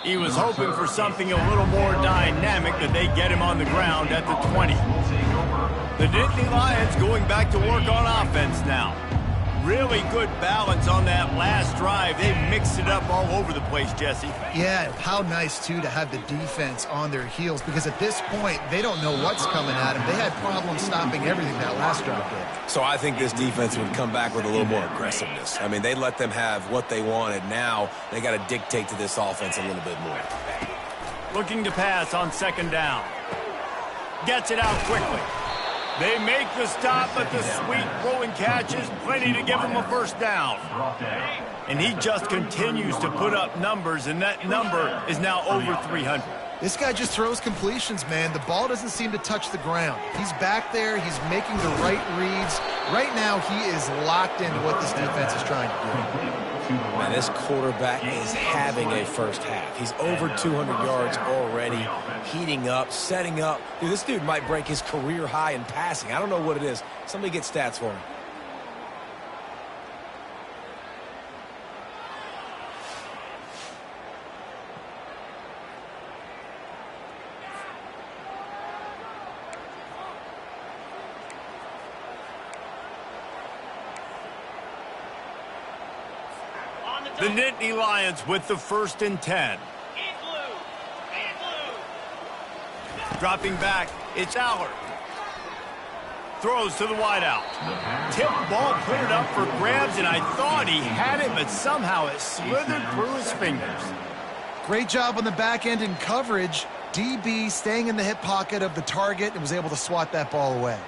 He was hoping for something a little more dynamic that they get him on the ground at the 20. The Nittany Lions going back to work on offense now. Really good balance on that last drive. They mixed it up all over the place, Jesse. Yeah, how nice, too, to have the defense on their heels, because at this point, they don't know what's coming at them. They had problems stopping everything that last drive did. So I think this defense would come back with a little more aggressiveness. I mean, they let them have what they wanted. Now they got to dictate to this offense a little bit more. Looking to pass on 2nd down. Gets it out quickly. They make the stop, but the sweet throwing catch is plenty to give him a 1st down. And he just continues to put up numbers, and that number is now over 300. This guy just throws completions, man. The ball doesn't seem to touch the ground. He's back there. He's making the right reads. Right now, he is locked into what this defense is trying to do. Man, this quarterback is having a first half. He's over 200 yards already, heating up, setting up. Dude, this dude might break his career high in passing. I don't know what it is. Somebody get stats for him. The Nittany Lions with the 1st and 10. Dropping back, it's Allard. Throws to the wideout. Tip ball, put it up for grabs, and I thought he had it, but somehow it slithered through his fingers. Great job on the back end in coverage. DB staying in the hip pocket of the target and was able to swat that ball away.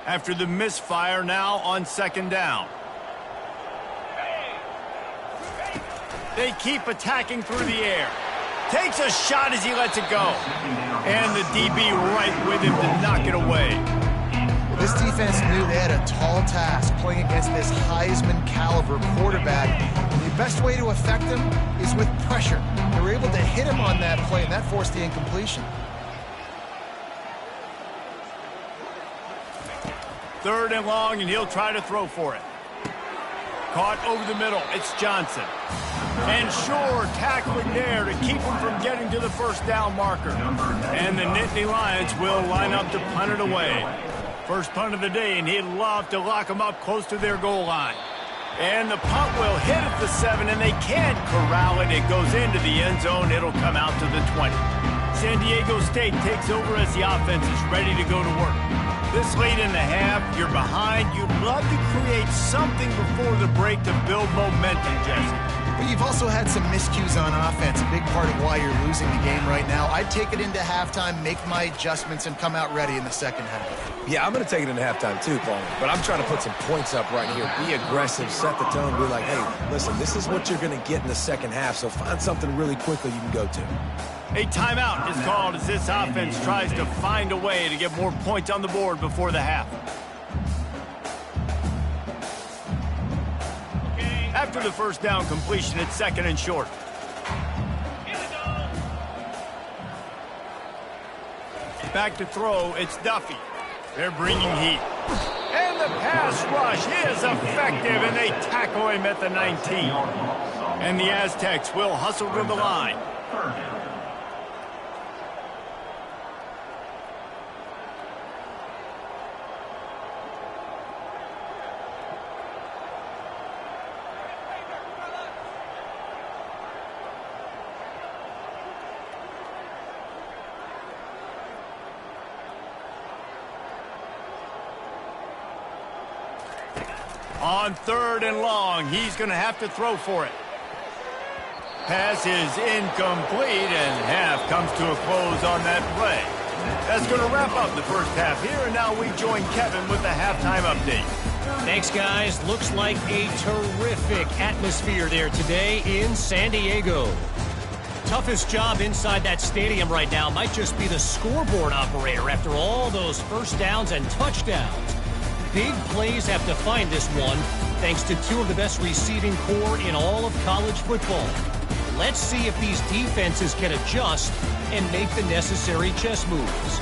After the misfire, now on 2nd down. They keep attacking through the air. Takes a shot as he lets it go. And the DB right with him to knock it away. Well, this defense knew they had a tall task playing against this Heisman caliber quarterback. And the best way to affect him is with pressure. They were able to hit him on that play, and that forced the incompletion. 3rd and long, and he'll try to throw for it. Caught over the middle. It's Johnson. And Shore tackling there to keep him from getting to the 1st down marker. And the Nittany Lions will line up to punt it away. First punt of the day, and he'd love to lock them up close to their goal line. And the punt will hit at the 7, and they can't corral it. It goes into the end zone. It'll come out to the 20. San Diego State takes over as the offense is ready to go to work. This late in the half, you're behind. You'd love to create something before the break to build momentum, Jesse. But you've also had some miscues on offense, a big part of why you're losing the game right now. I'd take it into halftime, make my adjustments, and come out ready in the 2nd half. Yeah, I'm going to take it into halftime too, Paul. But I'm trying to put some points up right here. Be aggressive, set the tone, be like, hey, listen, this is what you're going to get in the 2nd half, so find something really quickly you can go to. A timeout is called as this offense tries to find a way to get more points on the board before the half. After the 1st down completion, it's 2nd and short. Back to throw, it's Duffy. They're bringing heat. And the pass rush is effective, and they tackle him at the 19. And the Aztecs will hustle to the line. On 3rd and long, he's going to have to throw for it. Pass is incomplete, and half comes to a close on that play. That's going to wrap up the 1st half here, and now we join Kevin with the halftime update. Thanks, guys. Looks like a terrific atmosphere there today in San Diego. Toughest job inside that stadium right now might just be the scoreboard operator after all those first downs and touchdowns. Big plays have defined this one, thanks to two of the best receiving core in all of college football. Let's see if these defenses can adjust and make the necessary chess moves.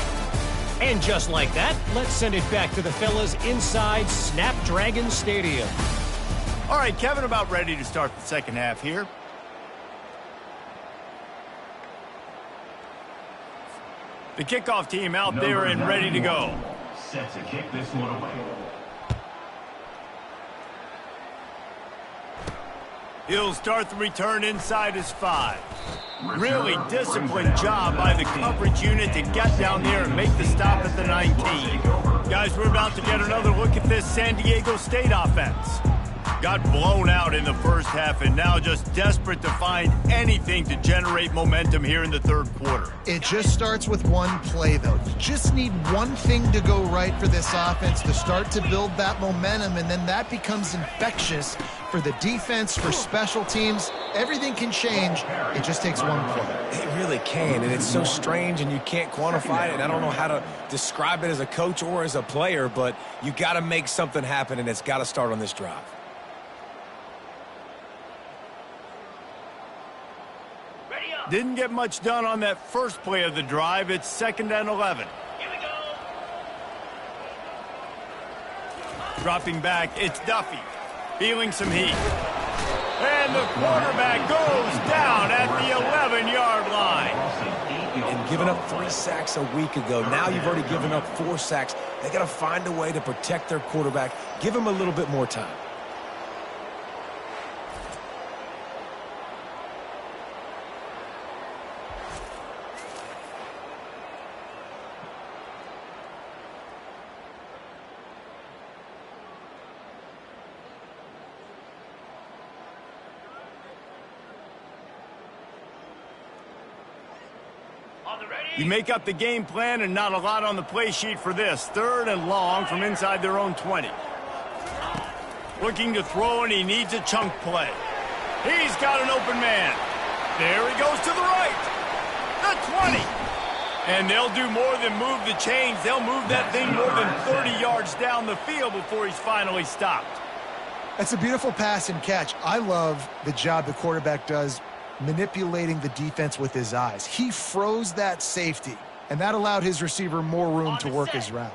And just like that, let's send it back to the fellas inside Snapdragon Stadium. All right, Kevin, about ready to start the second half here. The kickoff team out there and ready to go. Set to kick this one away. He'll start the return inside his 5. Really disciplined job by the coverage unit to get down there and make the stop at the 19. Guys, we're about to get another look at this San Diego State offense. Got blown out in the first half and now just desperate to find anything to generate momentum here in the third quarter. It just starts with one play, though. You just need one thing to go right for this offense to start to build that momentum, and then that becomes infectious for the defense, for special teams. Everything can change. It just takes one play. It really can, and it's so strange, and you can't quantify it. I don't know how to describe it as a coach or as a player, but you got to make something happen, and it's got to start on this drive. Didn't get much done on that first play of the drive. It's 2nd and 11. Here we go. Dropping back, it's Duffy. Feeling some heat. And the quarterback goes down at the 11-yard line. And giving up 3 sacks a week ago, now you've already given up 4 sacks. They got to find a way to protect their quarterback. Give him a little bit more time. You make up the game plan and not a lot on the play sheet for this. 3rd and long from inside their own 20. Looking to throw, and he needs a chunk play. He's got an open man. There he goes to the right. The 20. And they'll do more than move the chains. They'll move that thing more than 30 yards down the field before he's finally stopped. That's a beautiful pass and catch. I love the job the quarterback does manipulating the defense with his eyes. He froze that safety, and that allowed his receiver more room to work his route.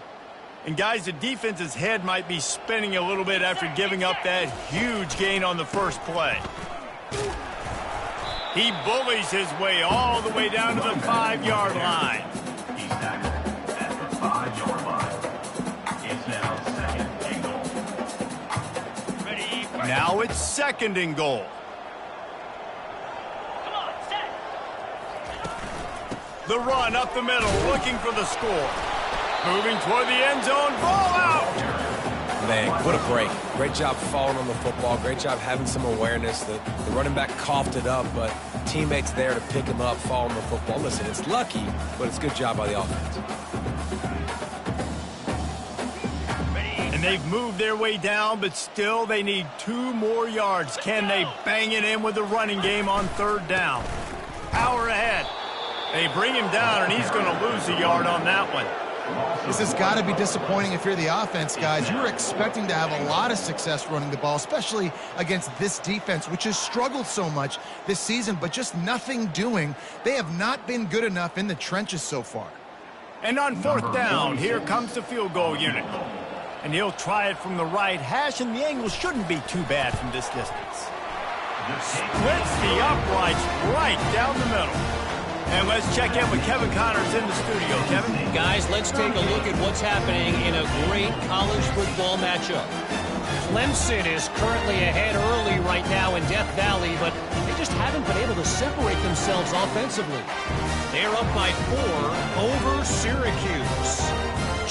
And guys, the defense's head might be spinning a little bit after giving up that huge gain on the first play. He bullies his way all the way down to the 5-yard line. He's tackled at the 5-yard line. It's now 2nd and goal. Ready. Now it's 2nd and goal. Come on, set. The run up the middle, looking for the score. Moving toward the end zone, ball out! Man, what a break. Great job falling on the football. Great job having some awareness. The running back coughed it up, but teammates there to pick him up, fall on the football. Listen, it's lucky, but it's a good job by the offense. And they've moved their way down, but still they need 2 more yards. Can they bang it in with the running game on 3rd down? Power ahead. They bring him down, and he's going to lose a yard on that one. This has got to be disappointing if you're the offense, guys. You were expecting to have a lot of success running the ball, especially against this defense, which has struggled so much this season, but just nothing doing. They have not been good enough in the trenches so far. And on 4th down, here comes the field goal unit. And he'll try it from the right hash, and the angle shouldn't be too bad from this distance. Splits the uprights right down the middle. And let's check in with Kevin Connors in the studio. Kevin? Guys, let's take a look at what's happening in a great college football matchup. Clemson is currently ahead early right now in Death Valley, but they just haven't been able to separate themselves offensively. They're up by 4 over Syracuse.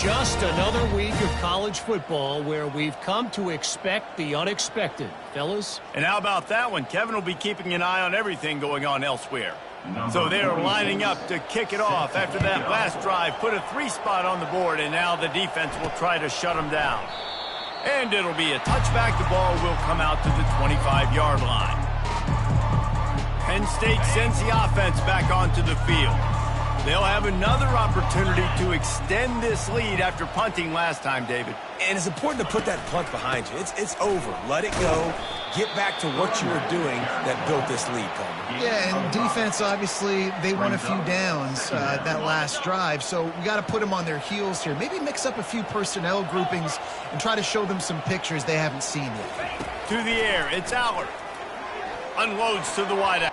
Just another week of college football where we've come to expect the unexpected. Fellas? And how about that one? Kevin will be keeping an eye on everything going on elsewhere. So they're lining up to kick it off after that last drive. Put a 3 spot on the board, and now the defense will try to shut them down. And it'll be a touchback. The ball will come out to the 25-yard line. Penn State sends the offense back onto the field. They'll have another opportunity to extend this lead after punting last time, David. And it's important to put that punt behind you. It's over. Let it go. Get back to what you were doing that built this lead, Coleman. Yeah, and defense, obviously, they won a few downs that last drive, so we got to put them on their heels here. Maybe mix up a few personnel groupings and try to show them some pictures they haven't seen yet. To the air, it's Allard. Unloads to the wideout.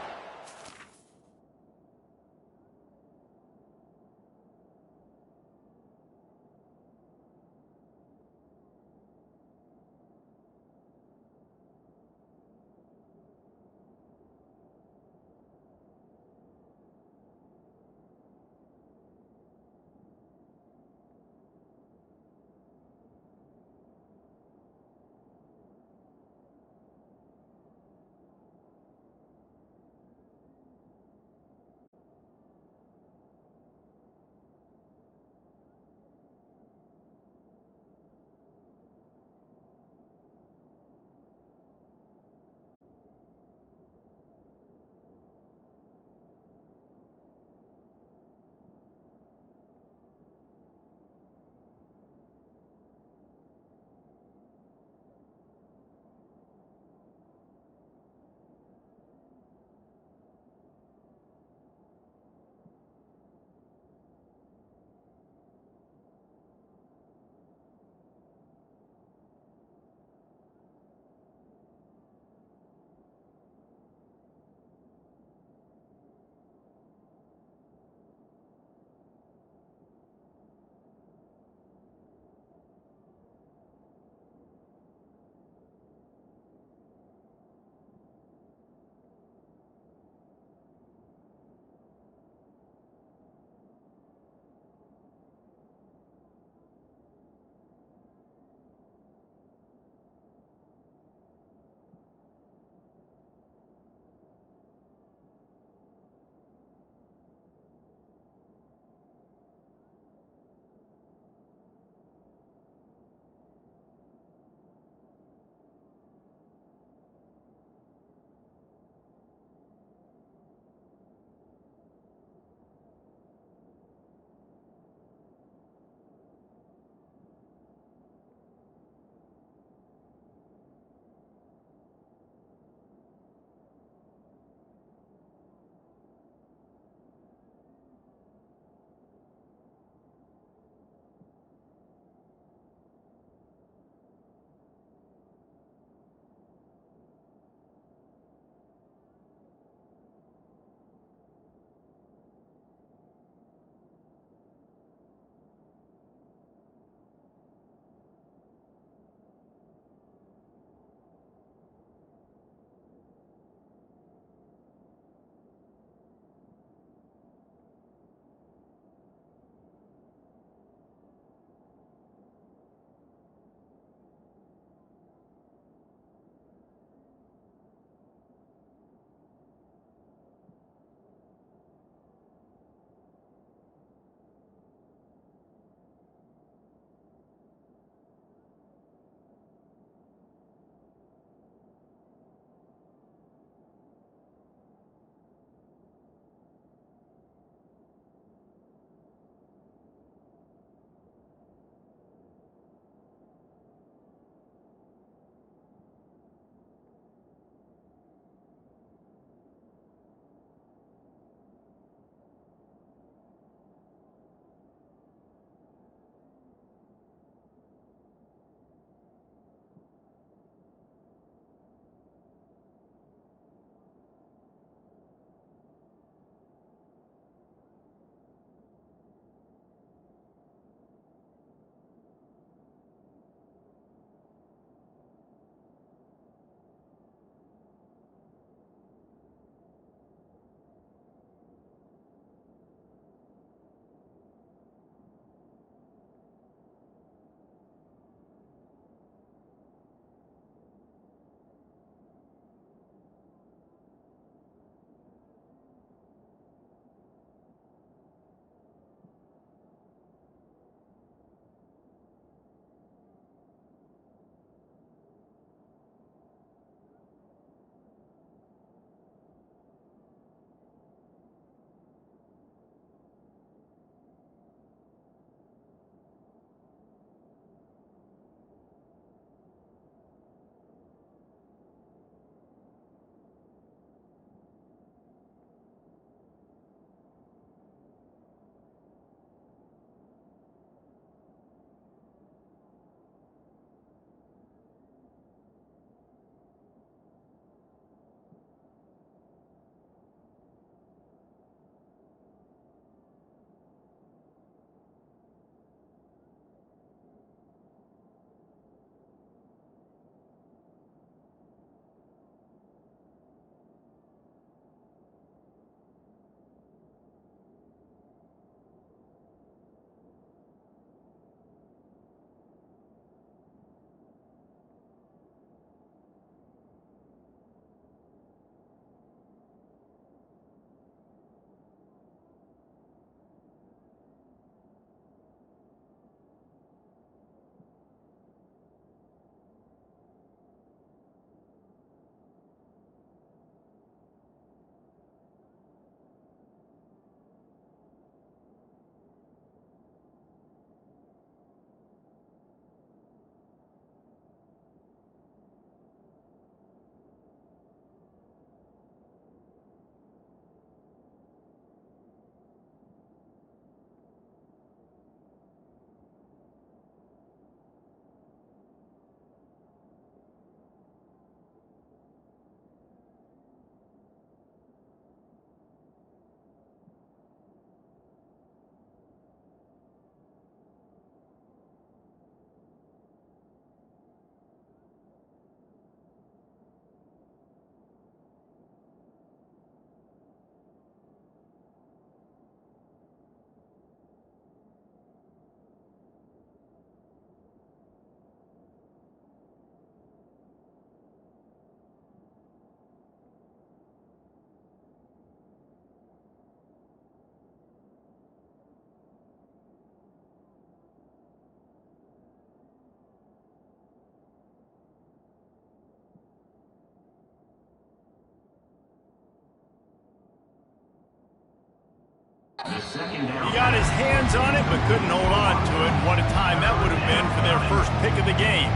The second down. He got his hands on it, but couldn't hold on to it. What a time that would have been for their first pick of the game.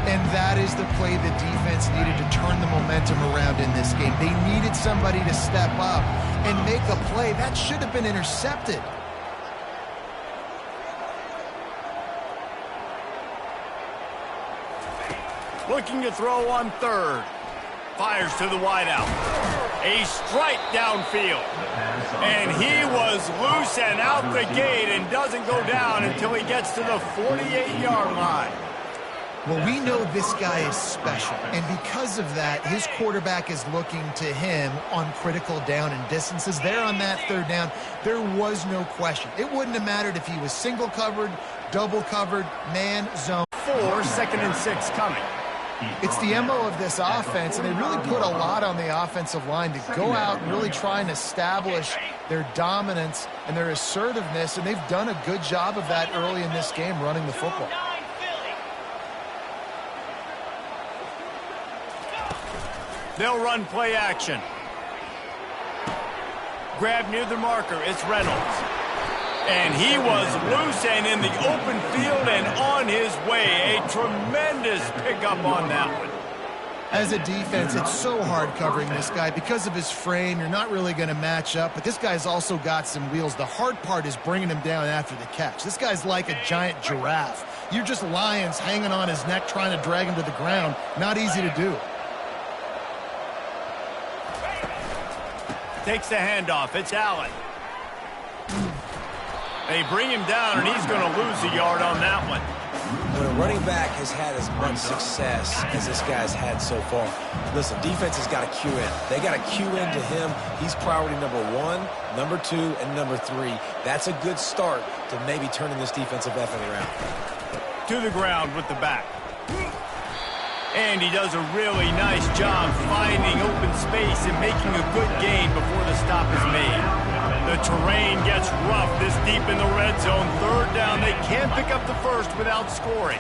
And that is the play the defense needed to turn the momentum around in this game. They needed somebody to step up and make a play. That should have been intercepted. Looking to throw on third. Fires to the wideout. A strike downfield. And he was loose and out the gate and doesn't go down until he gets to the 48-yard line. Well, we know this guy is special, and because of that, his quarterback is looking to him on critical down and distances. There on that third down, there was no question. It wouldn't have mattered if he was single covered, double covered, man, zone. 4, 2nd and 6 coming. It's the MO of this offense, and they really put a lot on the offensive line to go out and really try and establish their dominance and their assertiveness, and they've done a good job of that early in this game running the football. They'll run play action. Grab near the marker. It's Reynolds. And he was loose and in the open field and on his way. A tremendous pickup on that one. As a defense, it's so hard covering this guy. Because of his frame, you're not really going to match up. But this guy's also got some wheels. The hard part is bringing him down after the catch. This guy's like a giant giraffe. You're just lions hanging on his neck trying to drag him to the ground. Not easy to do. Takes the handoff. It's Allen. They bring him down, and he's going to lose a yard on that one. When a running back has had as much success as this guy's had so far, listen, defense has got to cue in. They got to cue into him. He's priority number 1, number 2, and number 3. That's a good start to maybe turning this defensive effort around. To the ground with the back. And he does a really nice job finding open space and making a good gain before the stop is made. The terrain gets rough this deep in the red zone. Third down, they can't pick up the first without scoring.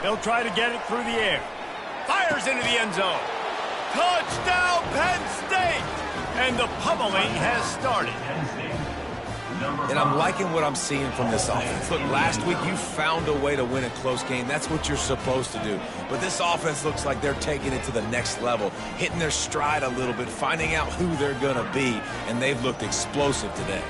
They'll try to get it through the air. Fires into the end zone. Touchdown, Penn State! And the pummeling has started. And I'm liking what I'm seeing from this offense. Look, last week you found a way to win a close game. That's what you're supposed to do. But this offense looks like they're taking it to the next level, hitting their stride a little bit, finding out who they're going to be, and they've looked explosive today.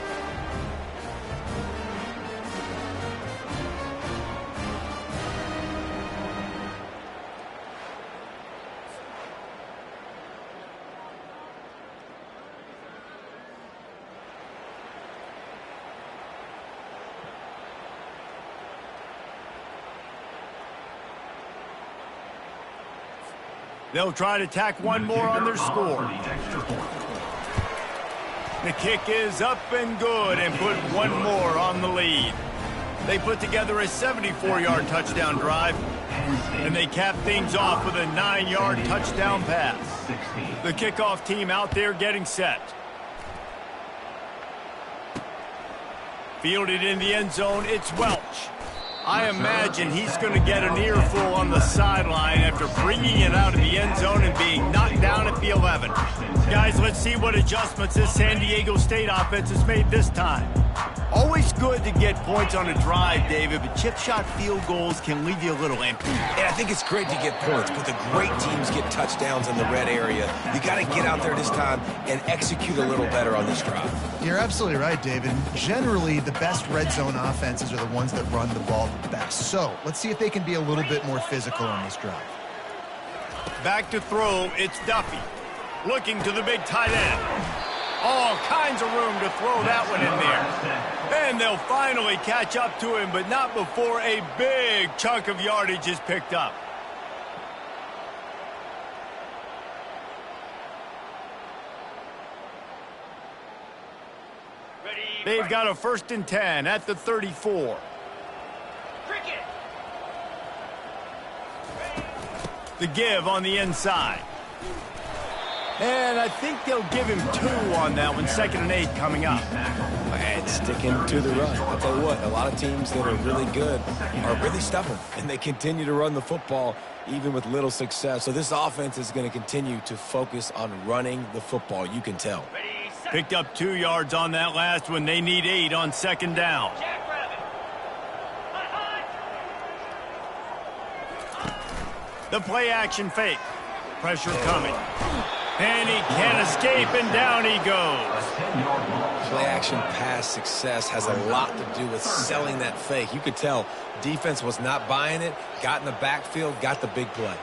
They'll try to tack one more on their score. The kick is up and good and put one more on the lead. They put together a 74-yard touchdown drive, and they cap things off with a 9-yard touchdown pass. The kickoff team out there getting set. Fielded in the end zone, it's Welch. I imagine he's going to get an earful on the sideline after bringing it out of the end zone and being knocked down at the 11. Guys, let's see what adjustments this San Diego State offense has made this time. Always good to get points on a drive, David, but chip shot field goals can leave you a little empty. And I think it's great to get points, but the great teams get touchdowns in the red area. You got to get out there this time and execute a little better on this drive. You're absolutely right, David. Generally, the best red zone offenses are the ones that run the ball the best. So let's see if they can be a little bit more physical on this drive. Back to throw, it's Duffy. Looking to the big tight end. All kinds of room to throw that one in there. And they'll finally catch up to him, but not before a big chunk of yardage is picked up. They've got a 1st and 10 at the 34. The give on the inside. And I think they'll give him 2 on that one. 2nd and 8 coming up. And sticking to the run. I'll tell you what, a lot of teams that are really good are really stubborn, and they continue to run the football even with little success. So this offense is going to continue to focus on running the football. You can tell. Ready, Picked up 2 yards on that last one. They need 8 on second down. Jackrabbit. High, high. The play action fake. Pressure coming. And he can't escape, and down he goes. Play action pass success has a lot to do with selling that fake. You could tell defense was not buying it, got in the backfield, got the big play.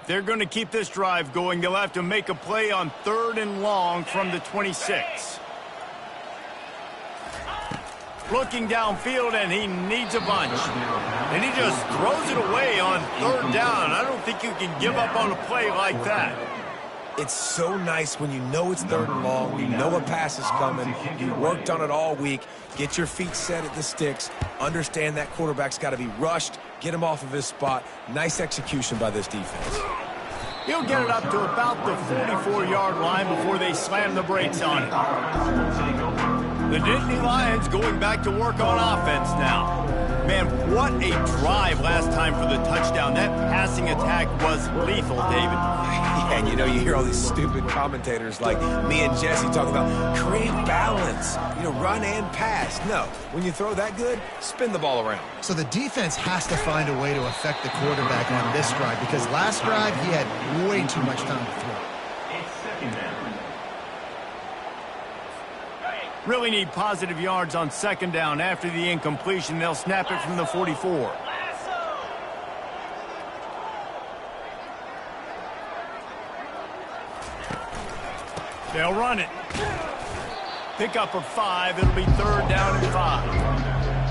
They're going to keep this drive going. They'll have to make a play on 3rd and long from the 26. Looking downfield, and he needs a bunch. And he just throws it away on 3rd down. I don't think you can give up on a play like that. It's so nice when you know it's 3rd and long, you know a pass is coming, you worked on it all week, get your feet set at the sticks, understand that quarterback's got to be rushed, get him off of his spot. Nice execution by this defense. He'll get it up to about the 44-yard line before they slam the brakes on it. The Nittany Lions going back to work on offense now. Man, what a drive last time for the touchdown. That passing attack was lethal, David. Yeah, and you know, you hear all these stupid commentators like me and Jesse talking about create balance, you know, run and pass. No, when you throw that good, spin the ball around. So the defense has to find a way to affect the quarterback on this drive, because last drive he had way too much time to throw. It's 2nd down. Really need positive yards on 2nd down. After the incompletion, they'll snap it from the 44. They'll run it. Pick up of 5. It'll be 3rd down and 5.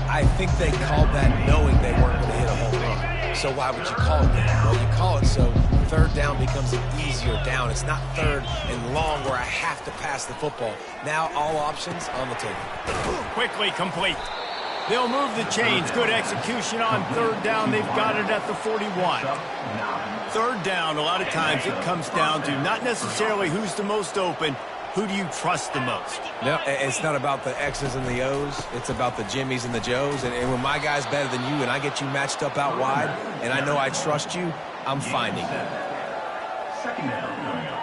I think they called that knowing they weren't going to hit a home run. So why would you call it that? Well, you call it so 3rd down becomes an easier down. It's not 3rd and long where I have to pass the football. Now all options on the table. Quickly complete. They'll move the chains. Good execution on 3rd down. They've got it at the 41. 3rd down, a lot of times it comes down to not necessarily who's the most open, who do you trust the most? No, it's not about the X's and the O's. It's about the Jimmies and the Joes. And when my guy's better than you and I get you matched up out wide and I know I trust you, I'm finding you. 2nd down coming up.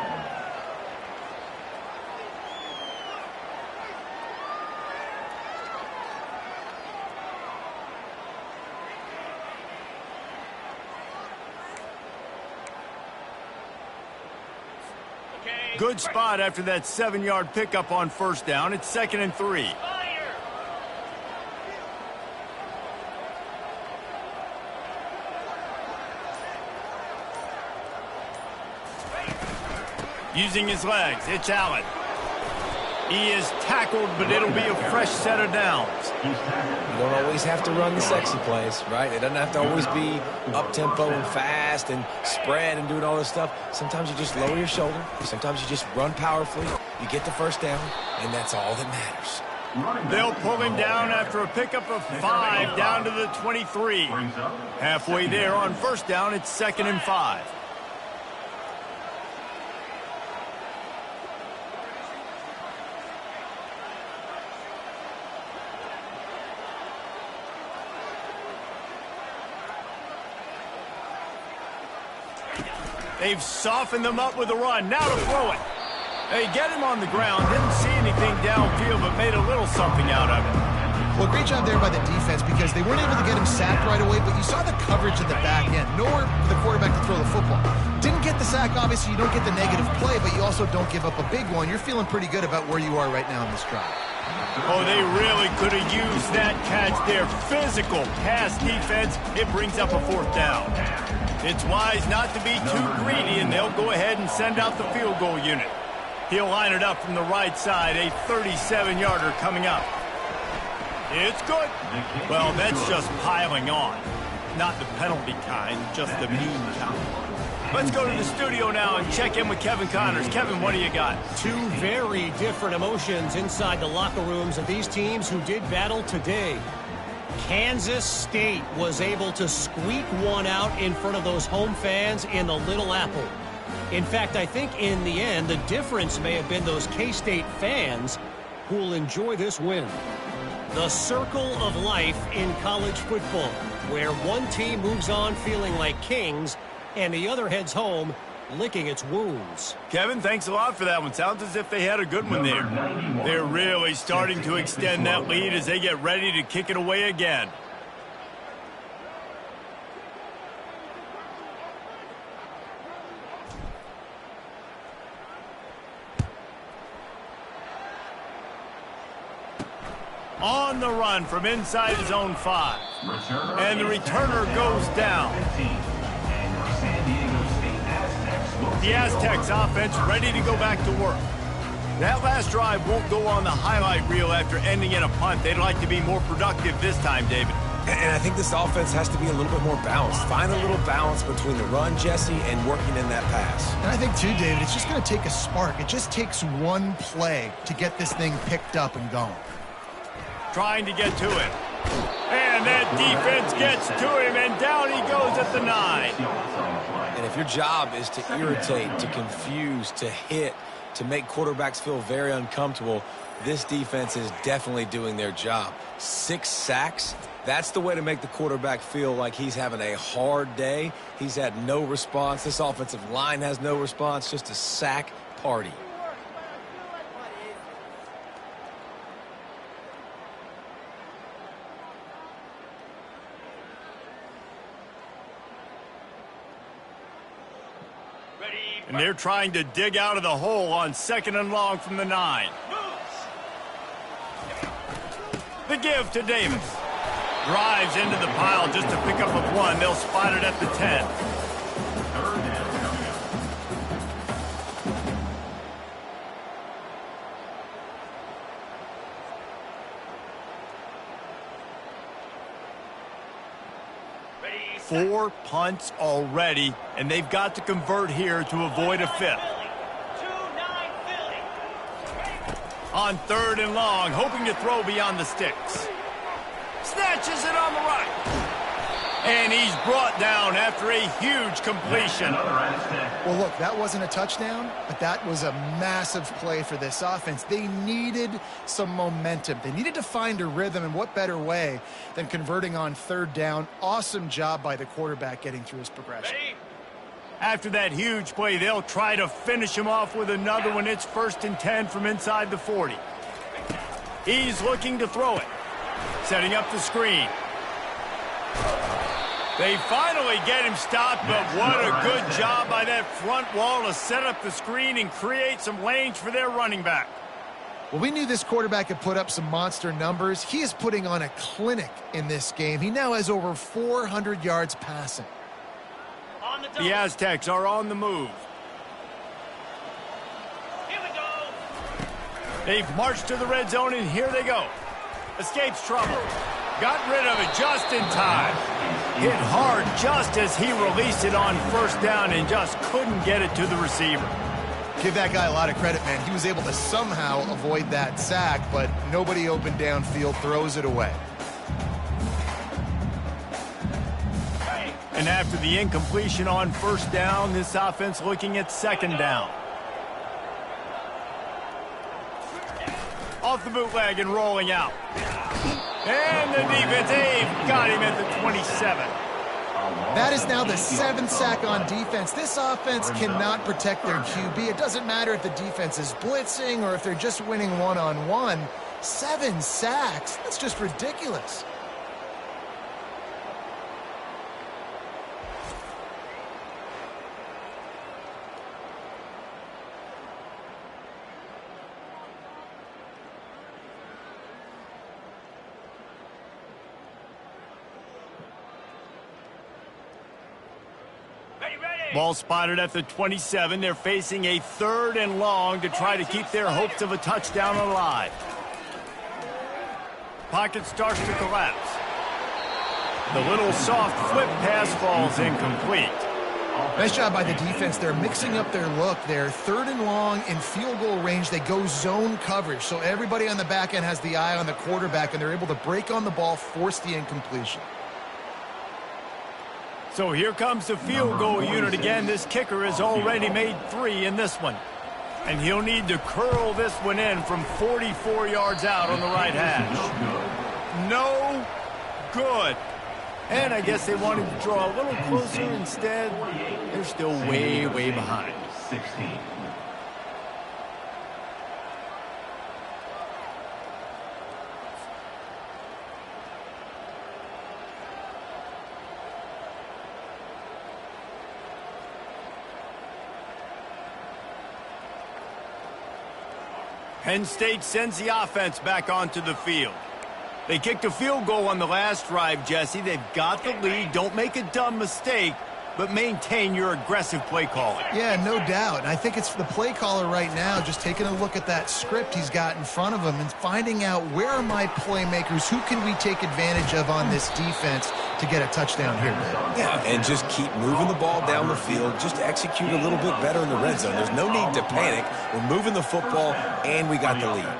Good spot after that 7-yard pickup on 1st down. It's 2nd and 3. Using his legs, it's Allen. He is tackled, but it'll be a fresh set of downs. You don't always have to run the sexy plays, right? It doesn't have to always be up-tempo and fast and spread and doing all this stuff. Sometimes you just lower your shoulder. Sometimes you just run powerfully. You get the 1st down, and that's all that matters. They'll pull him down after a pickup of 5 down to the 23. Halfway there on 1st down, it's 2nd and 5. They've softened them up with a run. Now to throw it. They get him on the ground. Didn't see anything downfield, but made a little something out of it. Well, great job there by the defense, because they weren't able to get him sacked right away, but you saw the coverage in the back end. Nowhere for the quarterback to throw the football. Didn't get the sack, obviously. You don't get the negative play, but you also don't give up a big one. You're feeling pretty good about where you are right now in this drive. Oh, they really could have used that catch there. Physical pass defense. It brings up a 4th down. It's wise not to be too greedy, and they'll go ahead and send out the field goal unit. He'll line it up from the right side. A 37-yarder coming up. It's good. Well, that's just piling on. Not the penalty kind, just the mean kind. Let's go to the studio now and check in with Kevin Connors. Kevin, what do you got? 2 very different emotions inside the locker rooms of these teams who did battle today. Kansas State was able to squeak one out in front of those home fans in the Little Apple. In fact, I think in the end, the difference may have been those K-State fans who will enjoy this win. The circle of life in college football, where one team moves on feeling like kings and the other heads home licking its wounds. Kevin, thanks a lot for that one. Sounds as if they had a good one there. They're really starting to extend that lead as they get ready to kick it away again. On the run from inside his own 5. And the returner goes down. The Aztecs offense ready to go back to work. That last drive won't go on the highlight reel after ending in a punt. They'd like to be more productive this time, David. And I think this offense has to be a little bit more balanced. Find a little balance between the run, Jesse, and working in that pass. And I think, too, David, it's just going to take a spark. It just takes one play to get this thing picked up and going. Trying to get to it. And that defense gets to him, and down he goes at the 9. And if your job is to irritate, to confuse, to hit, to make quarterbacks feel very uncomfortable, this defense is definitely doing their job. 6 sacks, that's the way to make the quarterback feel like he's having a hard day. He's had no response. This offensive line has no response, just a sack party. And they're trying to dig out of the hole on 2nd and long from the 9. The give to Davis. Drives into the pile just to pick up a 1. They'll spot it at the 10. Four punts already, and they've got to convert here to avoid a 5th. On 3rd and long, hoping to throw beyond the sticks. Snatches it on the right. And he's brought down after a huge completion. Well, look, that wasn't a touchdown, but that was a massive play for this offense. They needed some momentum. They needed to find a rhythm, and what better way than converting on 3rd down. Awesome job by the quarterback getting through his progression. After that huge play, they'll try to finish him off with another one. It's 1st and 10 from inside the 40. He's looking to throw it. Setting up the screen. They finally get him stopped, but what a good job by that front wall to set up the screen and create some lanes for their running back. Well, we knew this quarterback could put up some monster numbers. He is putting on a clinic in this game. He now has over 400 yards passing. The Aztecs are on the move. Here we go. They've marched to the red zone, and here they go. Escapes trouble. Got rid of it just in time. Hit hard just as he released it on 1st down and just couldn't get it to the receiver. Give that guy a lot of credit, man. He was able to somehow avoid that sack, but nobody open downfield, throws it away. And after the incompletion on 1st down, this offense looking at 2nd down. Off the bootleg and rolling out. And the defense, they've got him at the 27. That is now the 7th sack on defense. This offense cannot protect their QB. It doesn't matter if the defense is blitzing or if they're just winning one-on-one. 7 sacks, that's just ridiculous. Ball spotted at the 27. They're facing a 3rd and long to try to keep their hopes of a touchdown alive. Pocket starts to collapse. The little soft flip pass falls incomplete. Nice job by the defense. They're mixing up their look. They're 3rd and long in field goal range. They go zone coverage. So everybody on the back end has the eye on the quarterback, and they're able to break on the ball, force the incompletion. So here comes the field goal unit again. This kicker has already made 3 in this one. And he'll need to curl this one in from 44 yards out on the right hash. No good. And I guess they wanted to draw a little closer. Instead, they're still way, way behind. 16. Penn State sends the offense back onto the field. They kicked a field goal on the last drive, Jesse. They've got the lead. Don't make a dumb mistake, but maintain your aggressive play calling. Yeah, no doubt. And I think it's the play caller right now just taking a look at that script he's got in front of him and finding out where are my playmakers, who can we take advantage of on this defense to get a touchdown here, man. Yeah, and just keep moving the ball down the field. Just execute a little bit better in the red zone. There's no need to panic. We're moving the football, and we got the lead.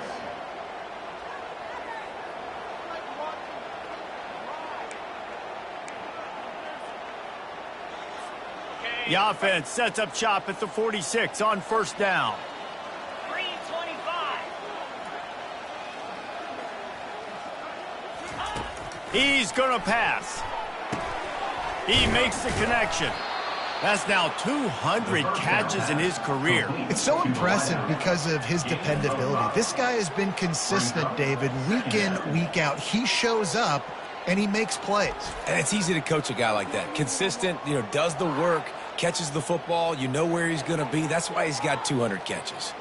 The offense sets up shop at the 46 on 1st down. 3:25. He's going to pass. He makes the connection. That's now 200 catches in his career. It's so impressive because of his dependability. This guy has been consistent, David, week in, week out. He shows up, and he makes plays. And it's easy to coach a guy like that. Consistent, does the work, catches the football, you know where he's going to be. That's why he's got 200 catches.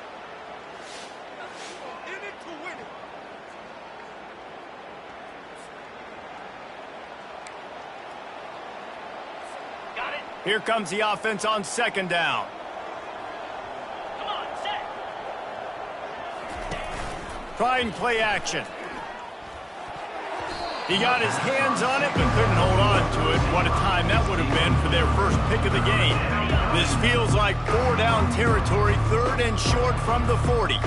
Got it. Here comes the offense on 2nd down. Come on, set. Try and play action. He got his hands on it, but couldn't hold on to it. What a time that would have been for their first pick of the game. This feels like 4-down territory, 3rd and short from the 40.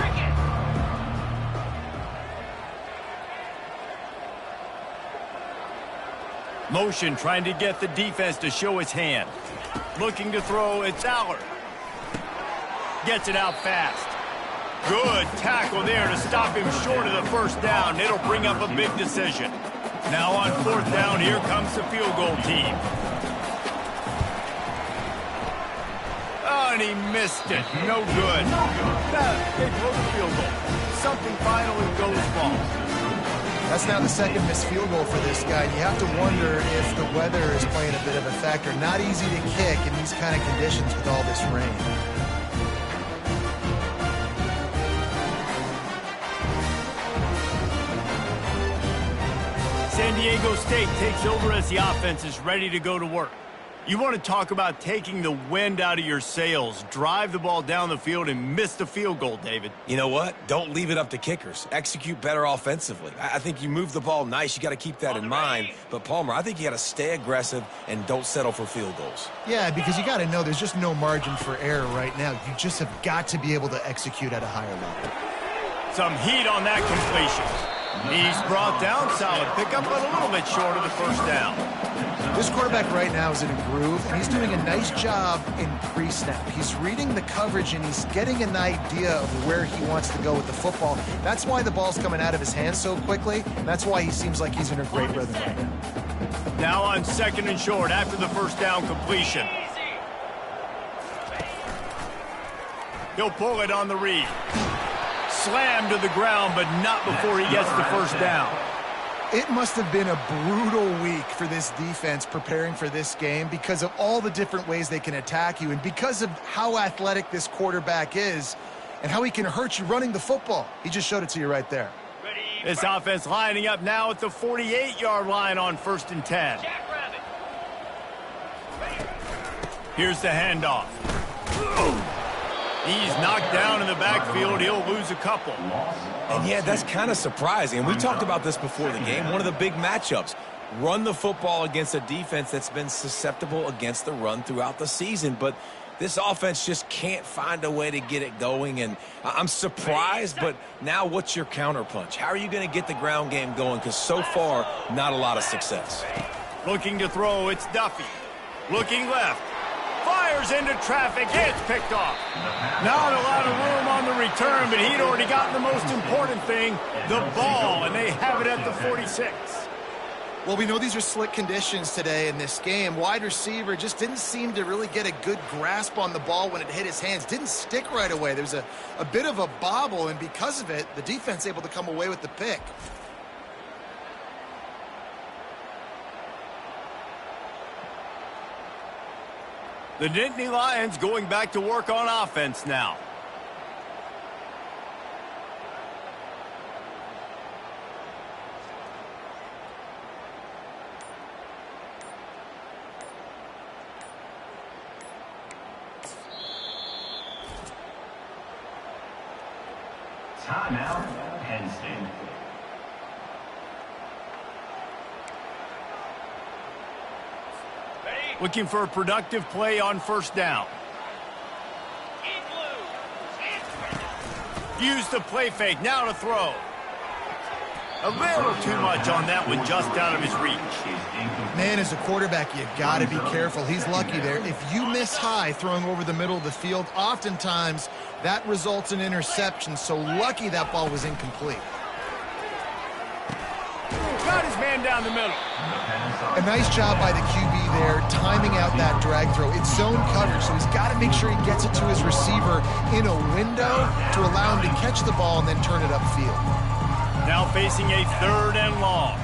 Motion trying to get the defense to show his hand. Looking to throw, it's Aller. Gets it out fast. Good tackle there to stop him short of the 1st down. It'll bring up a big decision. Now on 4th down, here comes the field goal team. Oh, and he missed it. No good. They broke the field goal. Something finally goes wrong. That's now the 2nd missed field goal for this guy. You have to wonder if the weather is playing a bit of a factor. Not easy to kick in these kind of conditions with all this rain. San Diego State takes over as the offense is ready to go to work. You want to talk about taking the wind out of your sails. Drive the ball down the field and miss the field goal, David. You know what? Don't leave it up to kickers. Execute better offensively. I think you move the ball nice. You got to keep that in mind. But, Palmer, I think you got to stay aggressive and don't settle for field goals. Yeah, because you got to know there's just no margin for error right now. You just have got to be able to execute at a higher level. Some heat on that completion. He's brought down, solid pickup, but a little bit short of the 1st down. This quarterback right now is in a groove, and he's doing a nice job in pre-snap. He's reading the coverage, and he's getting an idea of where he wants to go with the football. That's why the ball's coming out of his hands so quickly, and that's why he seems like he's in a great rhythm right now. Now on 2nd and short after the 1st down completion. He'll pull it on the read. Slammed to the ground, but not before he gets the 1st down. It must have been a brutal week for this defense preparing for this game because of all the different ways they can attack you and because of how athletic this quarterback is and how he can hurt you running the football. He just showed it to you right there. This offense lining up now at the 48-yard line on 1st and 10. Jackrabbit. Here's the handoff. He's knocked down in the backfield. He'll lose a couple. And, yeah, that's kind of surprising. And we talked about this before the game. One of the big matchups. run the football against a defense that's been susceptible against the run throughout the season. But this offense just can't find a way to get it going, and I'm surprised, but now what's your counterpunch? How are you going to get the ground game going? Because so far, not a lot of success. Looking to throw, it's Duffy. Looking left. Fires into traffic. It's picked off. Not a lot of room on the return, but he'd already gotten the most important thing, the ball, and they have it at the 46. Well, we know these are slick conditions today in this game. Wide receiver just didn't seem to really get a good grasp on the ball when it hit his hands. Didn't stick right away. There's a bit of a bobble, and because of it, the defense able to come away with the pick. The Nittany Lions going back to work on offense now. Timeout, Penn State. Looking for a productive play on first down. Use the play fake, now to throw. A little too much on that one, just out of his reach. Man, as a quarterback, you got to be careful. He's lucky there. If you miss high throwing over the middle of the field, oftentimes that results in interception. So lucky that ball was incomplete. Got his man down the middle. A nice job by the QB there, timing out that drag throw. It's zone coverage, so he's got to make sure he gets it to his receiver in a window to allow him to catch the ball and then turn it upfield. Now facing a 3rd and long.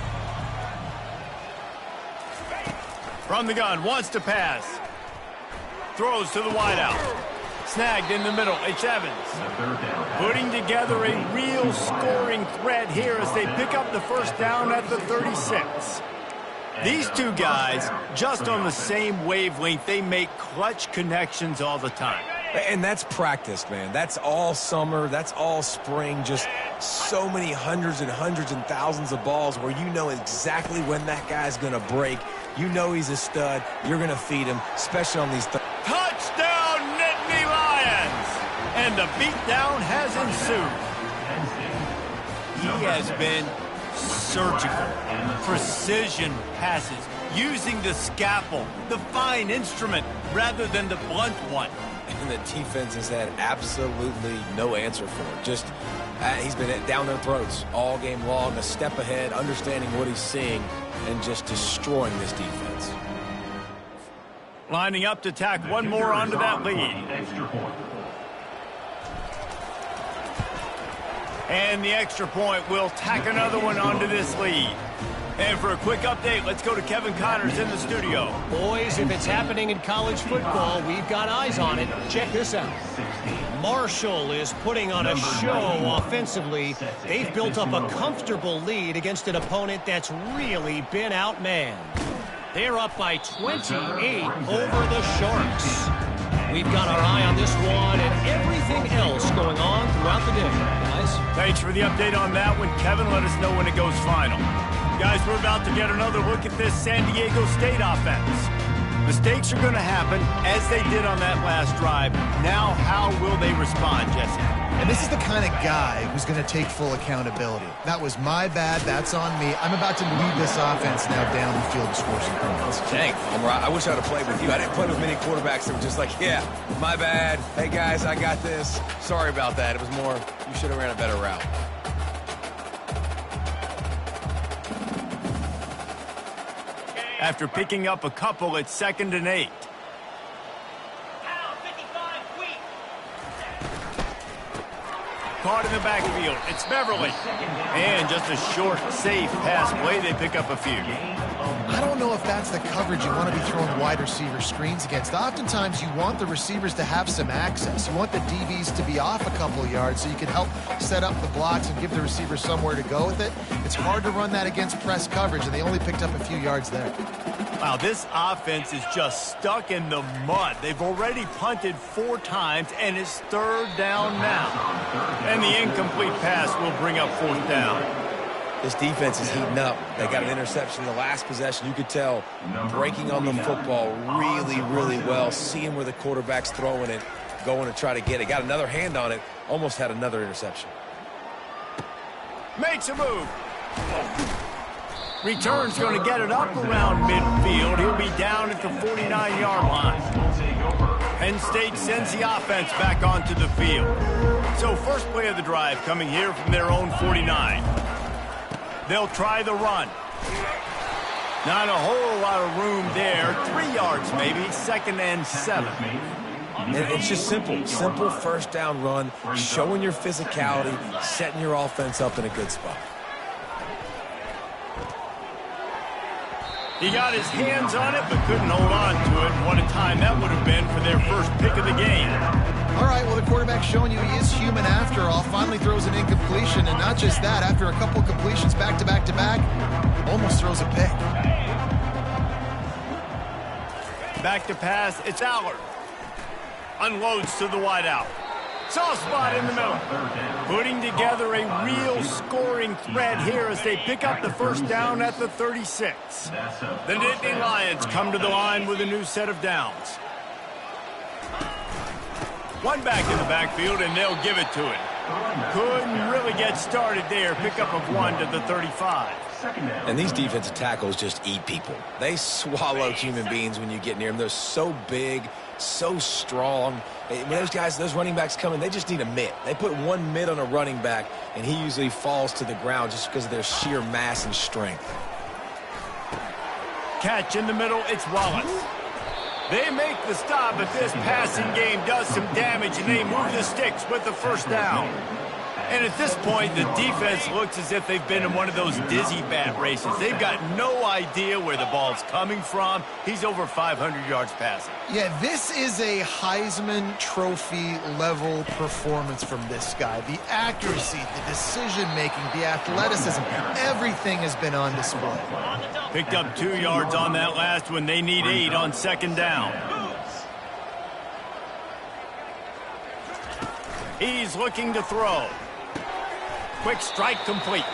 From the gun, wants to pass. Throws to the wideout. Snagged in the middle, it's Evans. Putting together a real scoring threat here as they pick up the first down at the 36. These two guys, just on the same wavelength, they make clutch connections all the time. And that's practice, man. That's all summer. That's all spring. Just so many hundreds and hundreds and thousands of balls where you know exactly when that guy's going to break. You know he's a stud. You're going to feed him, especially on these. Touchdown, Nittany Lions! And the beatdown has ensued. He has been surgical, precision passes, using the scalpel, the fine instrument, rather than the blunt one. And the defense has had absolutely no answer for it. Just, he's been down their throats all game long, a step ahead, understanding what he's seeing, and just destroying this defense. Lining up to tack one more onto that lead. And the extra point will tack another one onto this lead. And for a quick update, let's go to Kevin Connors in the studio. Boys, if it's happening in college football, we've got eyes on it. Check this out. Marshall is putting on a show offensively. They've built up a comfortable lead against an opponent that's really been outmanned. They're up by 28 over the Sharks. We've got our eye on this one and everything else going on throughout the day, guys. Thanks for the update on that one. Kevin, let us know when it goes final. Guys, we're about to get another look at this San Diego State offense. Mistakes are going to happen, as they did on that last drive. Now, how will they respond, Jesse? And this is the kind of guy who's going to take full accountability. That was my bad. That's on me. I'm about to lead this offense now down the field to score some points. Dang, I wish I would have played with you. I didn't play with many quarterbacks that were just like, yeah, my bad. Hey, guys, I got this. Sorry about that. It was more, you should have ran a better route. After picking up a couple, it's 2nd and 8. Caught in the backfield. It's Beverly. And just a short, safe pass play. They pick up a few. I don't know if that's the coverage you want to be throwing wide receiver screens against. Oftentimes, you want the receivers to have some access. You want the DBs to be off a couple yards so you can help set up the blocks and give the receiver somewhere to go with it. It's hard to run that against press coverage, and they only picked up a few yards there. Wow, this offense is just stuck in the mud. They've already punted 4 times, and it's 3rd down now. And the incomplete pass will bring up 4th down. This defense is heating up. They got an interception in the last possession. You could tell breaking on the football really, really well, seeing where the quarterback's throwing it, going to try to get it. Got another hand on it, almost had another interception. Makes a move. Return's going to get it up around midfield. He'll be down at the 49-yard line. Penn State sends the offense back onto the field. So first play of the drive coming here from their own 49. They'll try the run. Not a whole lot of room there. 3 yards maybe, 2nd and 7. And it's just simple. Simple first down run, showing your physicality, setting your offense up in a good spot. He got his hands on it, but couldn't hold on to it. What a time that would have been for their first pick of the game. All right, well, the quarterback's showing you he is human after all. Finally throws an incompletion, and not just that, after a couple completions back to back to back, almost throws a pick. Back to pass, it's Allard. Unloads to the wideout. Soft spot in the middle. Putting together a real scoring thread here as they pick up the first down at the 36. The Nittany Lions come to the line with a new set of downs. One back in the backfield, and they'll give it to him. Couldn't really get started there. Pickup of 1 to the 35. And these defensive tackles just eat people. They swallow human beings when you get near them. They're so big, so strong. When those guys, those running backs come in, they just need a mitt. They put one mitt on a running back, and he usually falls to the ground just because of their sheer mass and strength. Catch in the middle, it's Wallace. They make the stop, but this passing game does some damage, and they move the sticks with the first down. And at this point, the defense looks as if they've been in one of those dizzy bat races. They've got no idea where the ball's coming from. He's over 500 yards passing. Yeah, this is a Heisman Trophy level performance from this guy. The accuracy, the decision-making, the athleticism, everything has been on display. Picked up 2 yards on that last one. They need 8 on 2nd down. He's looking to throw. Quick strike complete.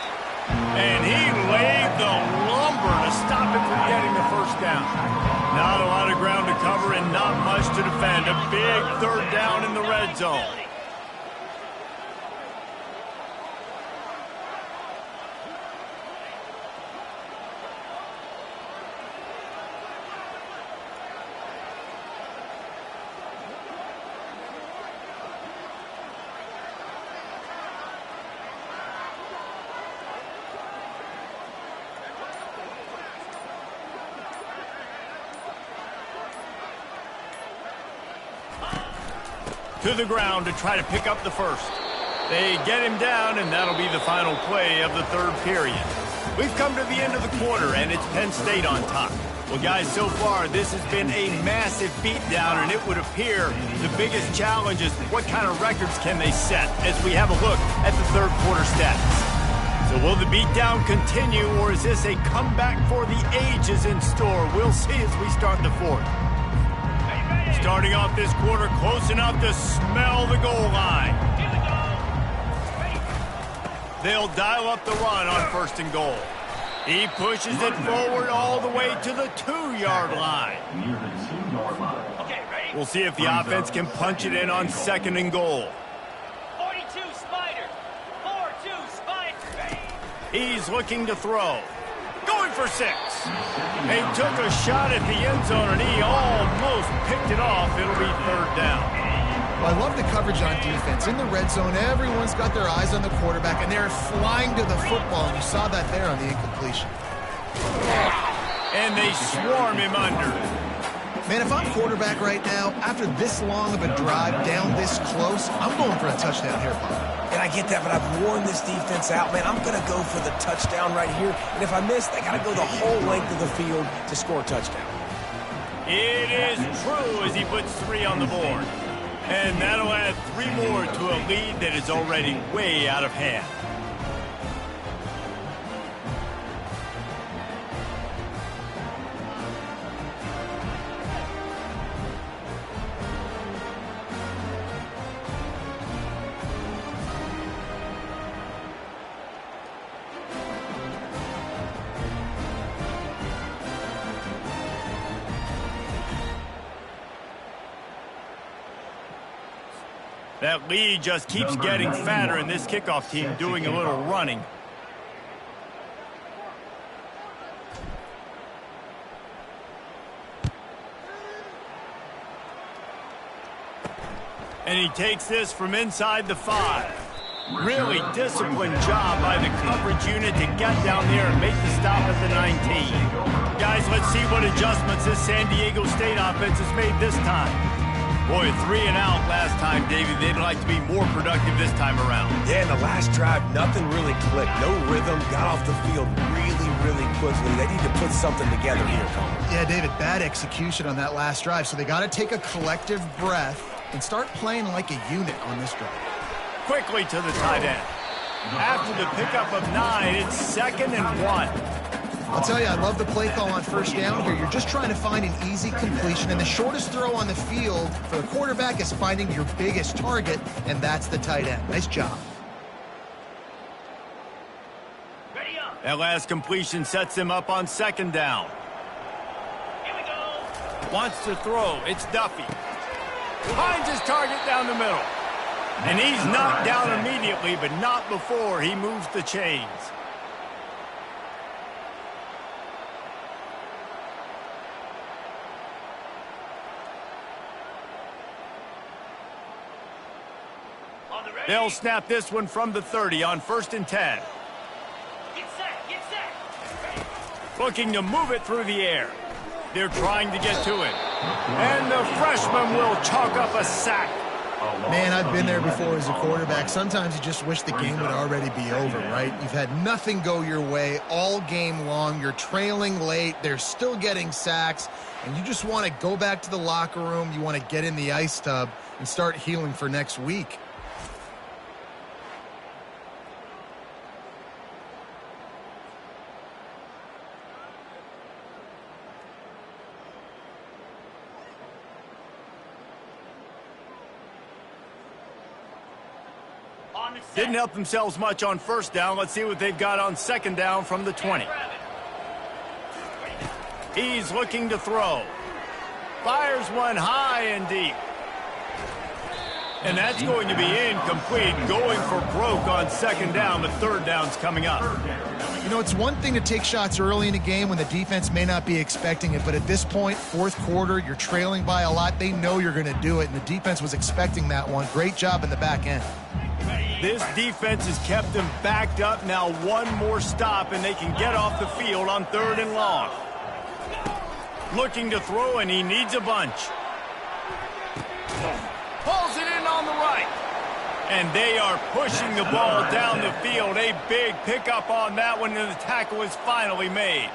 And he laid the lumber to stop him from getting the first down. Not a lot of ground to cover and not much to defend. A big 3rd down in the red zone. To the ground to try to pick up the first. They get him down, and that'll be the final play of the 3rd period. We've come to the end of the quarter, and it's Penn State on top. Well, guys, so far, this has been a massive beatdown, and it would appear the biggest challenge is what kind of records can they set as we have a look at the 3rd quarter stats. So will the beatdown continue, or is this a comeback for the ages in store? We'll see as we start the 4th. Starting off this quarter close enough to smell the goal line. They'll dial up the run on 1st and goal. He pushes it forward all the way to the 2-yard line. We'll see if the offense can punch it in on 2nd and goal. 42 Spider. 4-2 Spider. He's looking to throw. Going for 6. He took a shot at the end zone, and he almost picked it off. It'll be 3rd down. Well, I love the coverage on defense. In the red zone, everyone's got their eyes on the quarterback, and they're flying to the football. And you saw that there on the incompletion. And they swarm him under. Man, if I'm quarterback right now, after this long of a drive down this close, I'm going for a touchdown here, Bob. And I get that, but I've worn this defense out, man. I'm going to go for the touchdown right here. And if I miss, they got to go the whole length of the field to score a touchdown. It is true as he puts 3 on the board. And that'll add 3 more to a lead that is already way out of hand. That lead just keeps getting fatter, and this kickoff team doing a little running. And he takes this from inside the 5. Really disciplined job by the coverage unit to get down there and make the stop at the 19. Guys, let's see what adjustments this San Diego State offense has made this time. Boy, 3 and out last time, Davey. They'd like to be more productive this time around. Yeah, in the last drive, nothing really clicked. No rhythm, got off the field really quickly. They need to put something together here, Colin. Yeah, David, bad execution on that last drive, so they got to take a collective breath and start playing like a unit on this drive. Quickly to the tight end. After the pickup of 9, it's 2nd and 1. I'll tell you, I love the play call on first down here. You're just trying to find an easy completion, and the shortest throw on the field for the quarterback is finding your biggest target, and that's the tight end. Nice job. Ready up. That last completion sets him up on 2nd down. Here we go. Wants to throw. It's Duffy. Finds his target down the middle. And he's knocked down immediately, but not before he moves the chains. On the ready. They'll snap this one from the 30 on 1st and 10. Get set. Get set. Ready. Looking to move it through the air. They're trying to get to it. And the freshman will chalk up a sack. Man, I've been there before as a quarterback. Sometimes you just wish the game would already be over, right? You've had nothing go your way all game long. You're trailing late. They're still getting sacks. And you just want to go back to the locker room. You want to get in the ice tub and start healing for next week. On the set. Didn't help themselves much on 1st down. Let's see what they've got on 2nd down from the 20. He's looking to throw. Fires one high and deep. And that's going to be incomplete. Going for broke on 2nd down, but 3rd down's coming up. You know, it's one thing to take shots early in a game when the defense may not be expecting it, but at this point, 4th quarter, you're trailing by a lot. They know you're going to do it, and the defense was expecting that one. Great job in the back end. This defense has kept them backed up. Now one more stop, and they can get off the field on 3rd and long. Looking to throw, and he needs a bunch. Pulls it in on the right. And they are pushing the ball down the field. A big pickup on that one, and the tackle is finally made.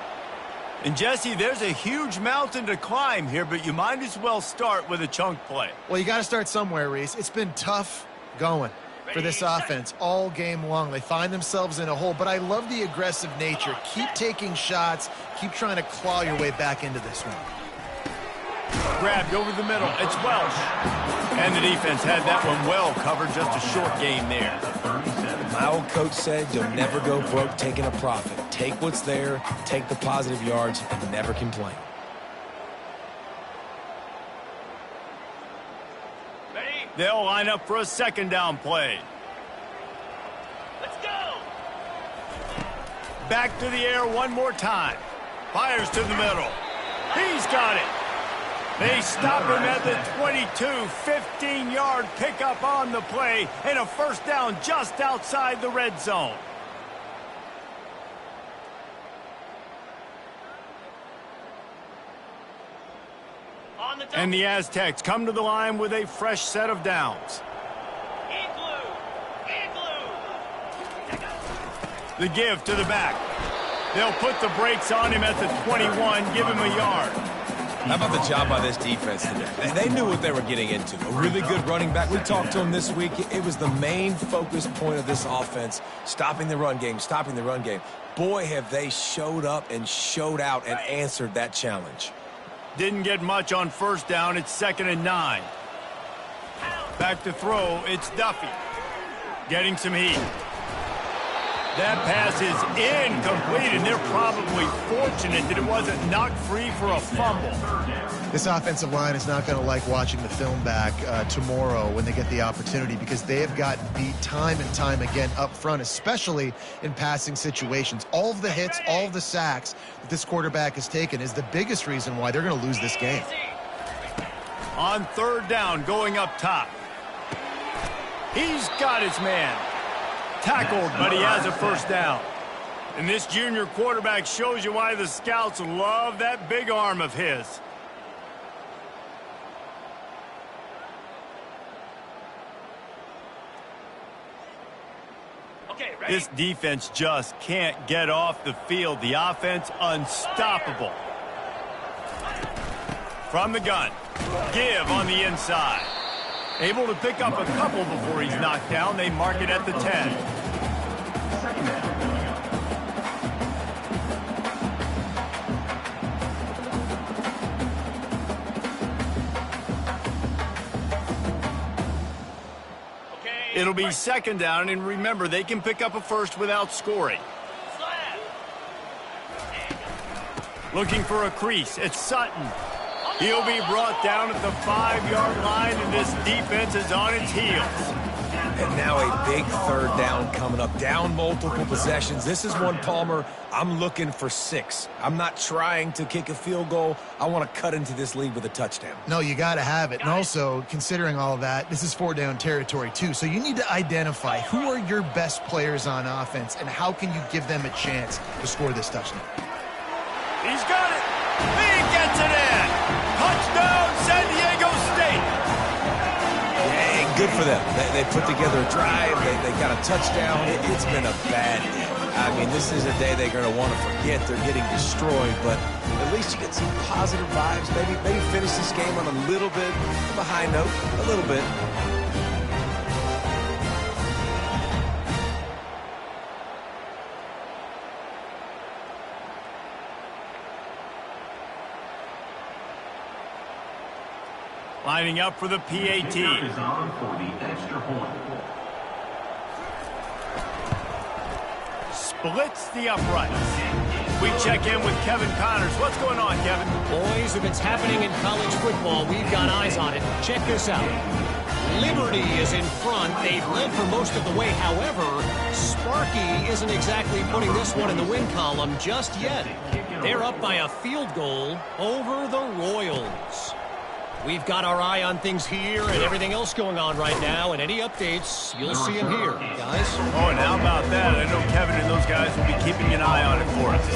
And, Jesse, there's a huge mountain to climb here, but you might as well start with a chunk play. Well, you got to start somewhere, Reese. It's been tough going for this offense all game long. They find themselves in a hole, but I love the aggressive nature. Keep taking shots. Keep trying to claw your way back into this one. Grabbed over the middle. It's Welsh. And the defense had that one well covered. Just a short game there. My old coach said you'll never go broke taking a profit. Take what's there, take the positive yards, and never complain. They'll line up for a 2nd down play. Let's go. Back to the air one more time. Fires to the middle. He's got it. They stop him at the 22. 15-yard pickup on the play, and a 1st down just outside the red zone. And the Aztecs come to the line with a fresh set of downs. The give to the back. They'll put the brakes on him at the 21, give him a yard. How about the job by this defense today? They knew what they were getting into. A really good running back. We talked to him this week. It was the main focus point of this offense, stopping the run game, stopping the run game. Boy, have they showed up and showed out and answered that challenge. Didn't get much on 1st down. It's 2nd and 9. Back to throw. It's Duffy. Getting some heat. That pass is incomplete, and they're probably fortunate that it wasn't knocked free for a fumble. This offensive line is not going to like watching the film back tomorrow when they get the opportunity, because they have gotten beat time and time again up front, especially in passing situations. All of the hits, all of the sacks that this quarterback has taken is the biggest reason why they're going to lose this game. On third down, going up top. He's got his man. Tackled, but he has a first down. And this junior quarterback shows you why the scouts love that big arm of his. Okay, ready? This defense just can't get off the field. The offense unstoppable. From the gun. Give on the inside. Able to pick up a couple before he's knocked down. They mark it at the 10. Second down coming up. Okay. It'll be second down, and remember, they can pick up a first without scoring. Slap. Looking for a crease. It's Sutton. He'll be brought down at the 5-yard line, and this defense is on its heels. And now a big third down coming up. Down multiple possessions. This is one, Palmer, I'm looking for 6. I'm not trying to kick a field goal. I want to cut into this lead with a touchdown. No, you got to have it. And also, considering all of that, this is 4-down territory too. So you need to identify who are your best players on offense and how can you give them a chance to score this touchdown. He's got it. He gets it in. Touchdown, San Diego State. Yeah, good for them. They put together a drive. They got a touchdown. It's been a bad day. I mean, this is a day they're going to want to forget. They're getting destroyed, but at least you get some positive vibes. Maybe finish this game on a little bit of a high note, a little bit. Lining up for the PAT. Is on for the extra point. Splits the uprights. We check in with Kevin Connors. What's going on, Kevin? Boys, if it's happening in college football, we've got eyes on it. Check this out. Liberty is in front. They've led for most of the way. However, Sparky isn't exactly putting this one in the win column just yet. They're up by a field goal over the Royals. We've got our eye on things here and everything else going on right now, and any updates, you'll see them here, guys. Oh, and how about that? I know Kevin and those guys will be keeping an eye on it for us.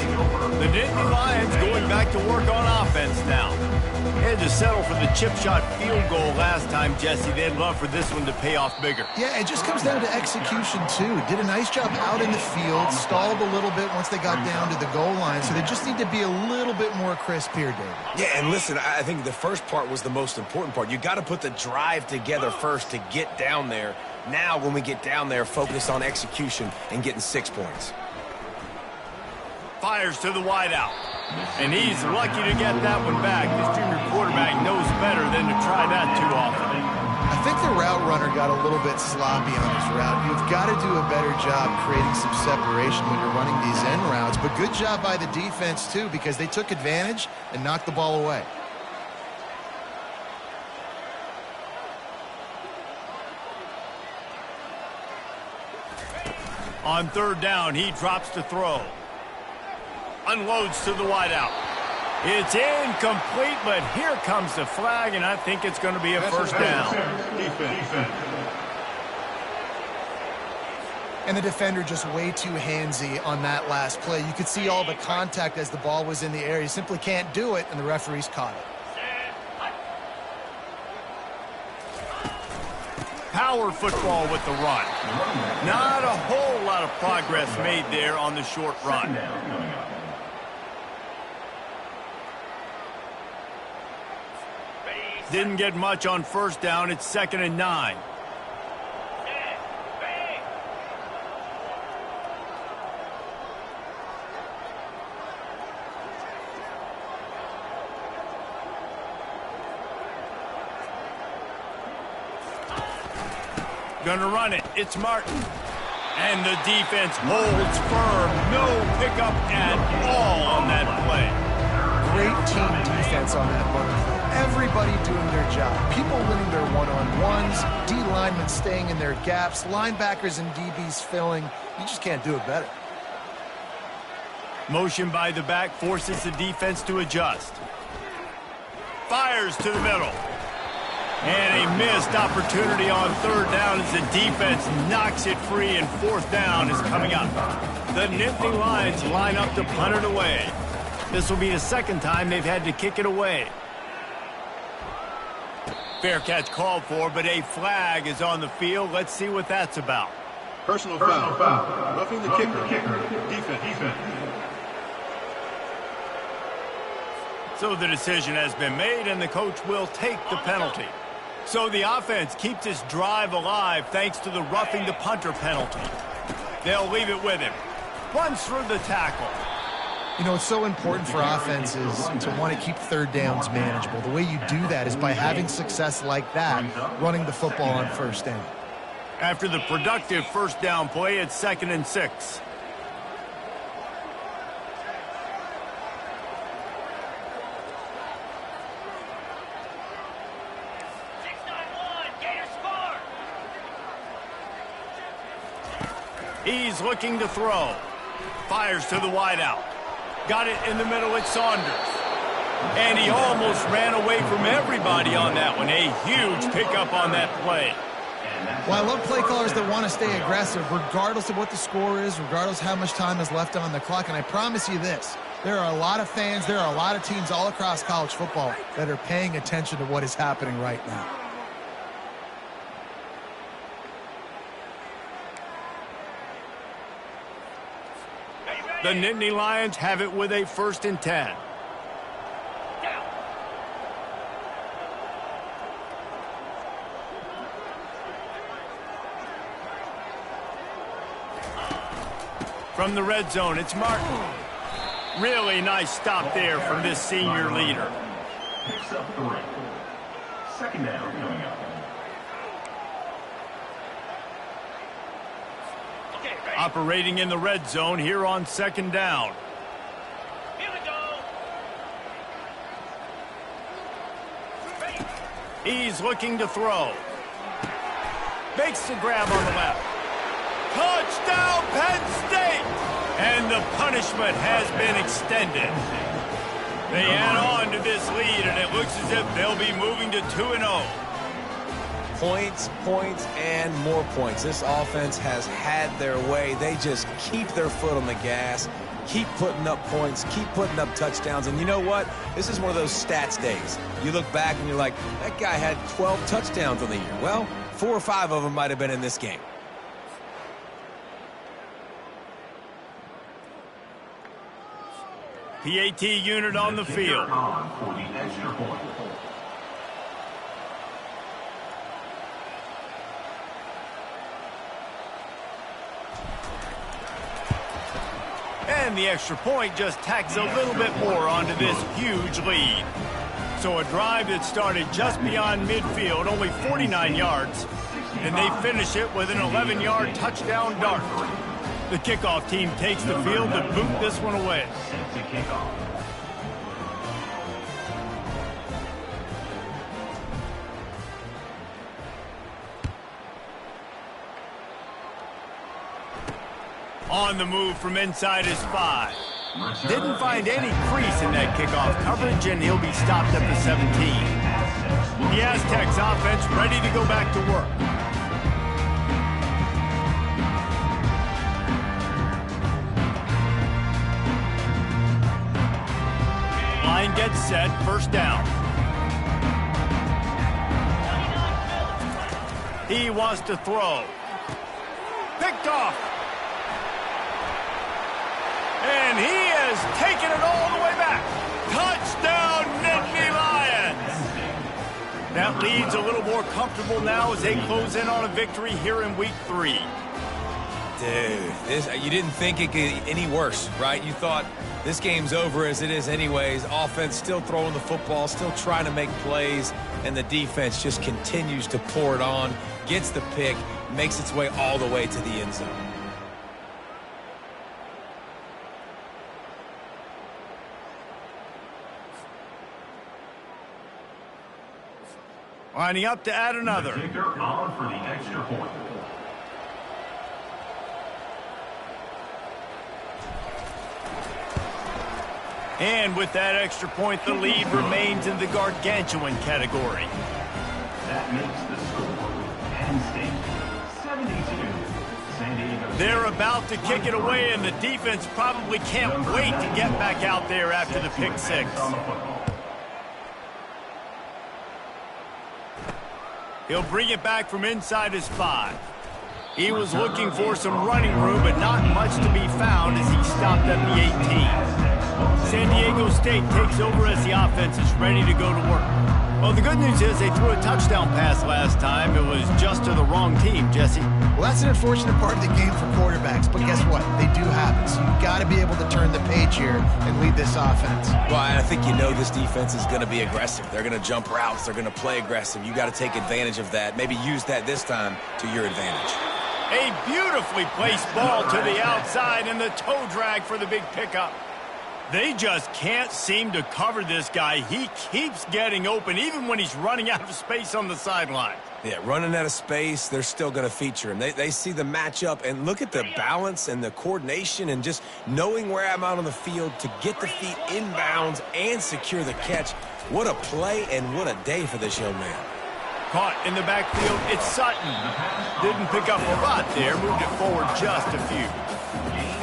The Nittany Lions going back to work on offense now. They had to settle for the chip shot field goal last time, Jesse. They'd love for this one to pay off bigger. Yeah, it just comes down to execution, too. Did a nice job out in the field, stalled a little bit once they got down to the goal line, so they just need to be a little bit more crisp here, David. Yeah, and listen, I think the first part was the most important part. You got to put the drive together first to get down there. Now, when we get down there, focus on execution and getting 6 points. Fires to the wideout. And he's lucky to get that one back. This junior quarterback knows better than to try that too often. I think the route runner got a little bit sloppy on his route. You've got to do a better job creating some separation when you're running these end routes. But good job by the defense, too, because they took advantage and knocked the ball away. On third down, he drops to throw. Unloads to the wideout. It's incomplete, but here comes the flag, and I think it's going to be a first down. And the defender just way too handsy on that last play. You could see all the contact as the ball was in the air. You simply can't do it, and the referees caught it. Power football with the run. Not a whole lot of progress made there on the short run. Didn't get much on first down. It's 2nd and 9. Gonna run it. It's Martin. And the defense holds firm. No pickup at all on that play. Great team defense on that run. Everybody doing their job. People winning their one-on-ones, D linemen staying in their gaps, linebackers and DBs filling. You just can't do it better. Motion by the back forces the defense to adjust. Fires to the middle. And a missed opportunity on third down as the defense knocks it free, and fourth down is coming up. The Nittany Lions line up to punt it away. This will be the second time they've had to kick it away. Fair catch called for, but a flag is on the field. Let's see what that's about. Personal foul. Roughing the kicker. Defense. So the decision has been made, and the coach will take the penalty. So the offense keeps this drive alive thanks to the roughing the punter penalty. They'll leave it with him. Runs through the tackle. You know, it's so important for offenses to want to keep third downs manageable. The way you do that is by having success like that, running the football on first down. After the productive first down play, it's 2nd and 6. He's looking to throw. Fires to the wideout. Got it in the middle at Saunders. And he almost ran away from everybody on that one. A huge pickup on that play. Well, I love play callers that want to stay aggressive, regardless of what the score is, regardless how much time is left on the clock. And I promise you this, there are a lot of fans, there are a lot of teams all across college football that are paying attention to what is happening right now. The Nittany Lions have it with a 1st and 10. From the red zone, it's Martin. Really nice stop there from this senior leader. Picks up 3. 2nd down coming up. Operating in the red zone here on 2nd down. Here we go. He's looking to throw. Makes the grab on the left. Touchdown, Penn State! And the punishment has been extended. They add on to this lead, and it looks as if they'll be moving to 2-0. Points, and more points. This offense has had their way. They just keep their foot on the gas, keep putting up points, keep putting up touchdowns. And you know what? This is one of those stats days. You look back and you're like, that guy had 12 touchdowns on the year. Well, 4 or 5 of them might have been in this game. PAT unit on the field. For the extra point. And the extra point just tacks a little bit more onto this huge lead. So a drive that started just beyond midfield, only 49 yards, and they finish it with an 11-yard touchdown dart. The kickoff team takes the field to boot this one away. Set to kick off. On the move from inside his 5. Didn't find any crease in that kickoff coverage, and he'll be stopped at the 17. The Aztecs offense ready to go back to work. Line gets set, 1st down. He wants to throw. Picked off. And he has taken it all the way back. Touchdown, Nittany Lions. That lead's a little more comfortable now as they close in on a victory here in week 3. Dude, you didn't think it could get any worse, right? You thought this game's over as it is anyways. Offense still throwing the football, still trying to make plays, and the defense just continues to pour it on, gets the pick, makes its way all the way to the end zone. Lining up to add another. The kicker on for the extra point. And with that extra point, the lead remains in the gargantuan category. That makes the score Penn State 72. San Diego. They're about to kick it away, and the defense probably can't wait to get back out there after the pick six. He'll bring it back from inside his 5. He was looking for some running room, but not much to be found as he stopped at the 18. San Diego State takes over as the offense is ready to go to work. Well, the good news is they threw a touchdown pass last time. It was just to the wrong team, Jesse. Well, that's an unfortunate part of the game for quarterbacks, but guess what? They do happen. So you've got to be able to turn the page here and lead this offense. Well, I think you know this defense is going to be aggressive. They're going to jump routes. They're going to play aggressive. You got to take advantage of that. Maybe use that this time to your advantage. A beautifully placed ball to the outside and the toe drag for the big pickup. They just can't seem to cover this guy. He keeps getting open even when he's running out of space on the sideline. Yeah, running out of space, they're still going to feature him. They see the matchup, and look at the balance and the coordination and just knowing where I'm out on the field to get the feet inbounds and secure the catch. What a play and what a day for this young man. Caught in the backfield, it's Sutton. Didn't pick up a lot there, moved it forward just a few.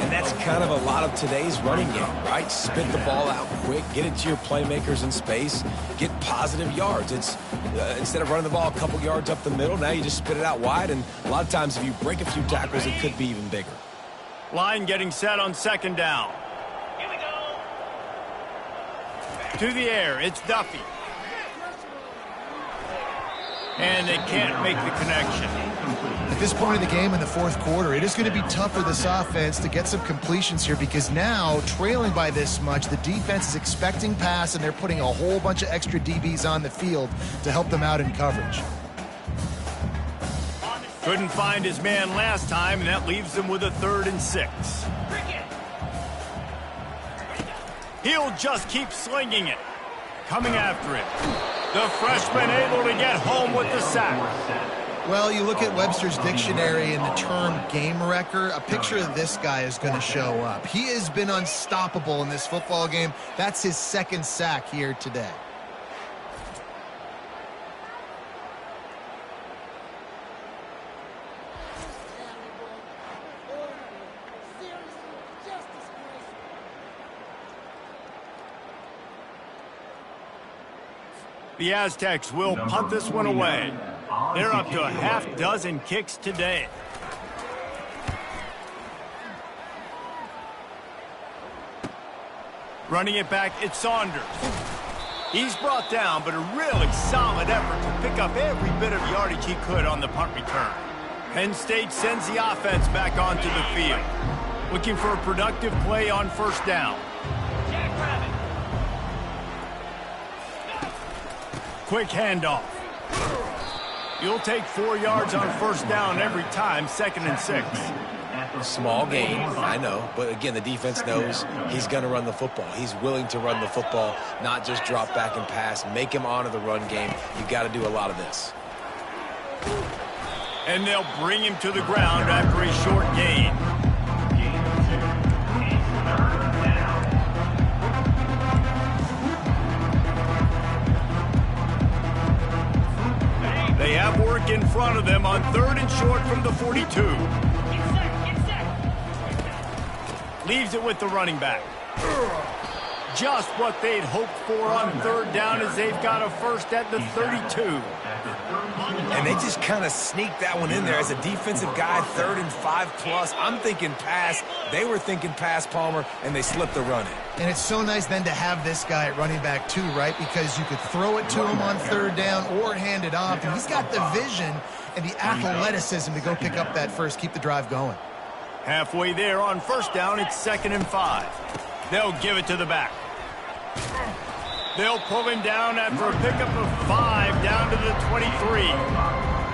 And that's kind of a lot of today's running game, right? Spit the ball out quick, get it to your playmakers in space, get positive yards. It's instead of running the ball a couple yards up the middle, now you just spit it out wide, and a lot of times if you break a few tackles, it could be even bigger. Line getting set on second down. Here we go. To the air, it's Duffy. And they can't make the connection. At this point in the game in the fourth quarter, it is going to be tough for this offense to get some completions here because now, trailing by this much, the defense is expecting pass and they're putting a whole bunch of extra DBs on the field to help them out in coverage. Couldn't find his man last time, and that leaves them with a 3rd and 6. He'll just keep slinging it. Coming after it. The freshman able to get home with the sack. Well, you look at Webster's dictionary and the term game wrecker, a picture of this guy is going to show up. He has been unstoppable in this football game. That's his 2nd sack here today. The Aztecs will punt this one away. They're up to a half-dozen kicks today. Running it back, it's Saunders. He's brought down, but a really solid effort to pick up every bit of yardage he could on the punt return. Penn State sends the offense back onto the field. Looking for a productive play on first down. Quick handoff. You'll take 4 yards on first down every time, 2nd and 6. Small gain, I know, but again, the defense knows he's going to run the football. He's willing to run the football, not just drop back and pass, make him honor the run game. You got to do a lot of this. And they'll bring him to the ground after a short gain. They have work in front of them on 3rd and short from the 42. Get set. Leaves it with the running back. Just what they'd hoped for on 3rd down as they've got a first at the 32. And they just kind of sneaked that one in there as a defensive guy, 3rd and 5+. I'm thinking pass. They were thinking pass, Palmer, and they slipped the run in. And it's so nice then to have this guy at running back too, right? Because you could throw it to him on 3rd down or hand it off. And he's got the vision and the athleticism to go pick up that first, keep the drive going. Halfway there on first down, it's 2nd and 5. They'll give it to the back. They'll pull him down after a pickup of 5 down to the 23.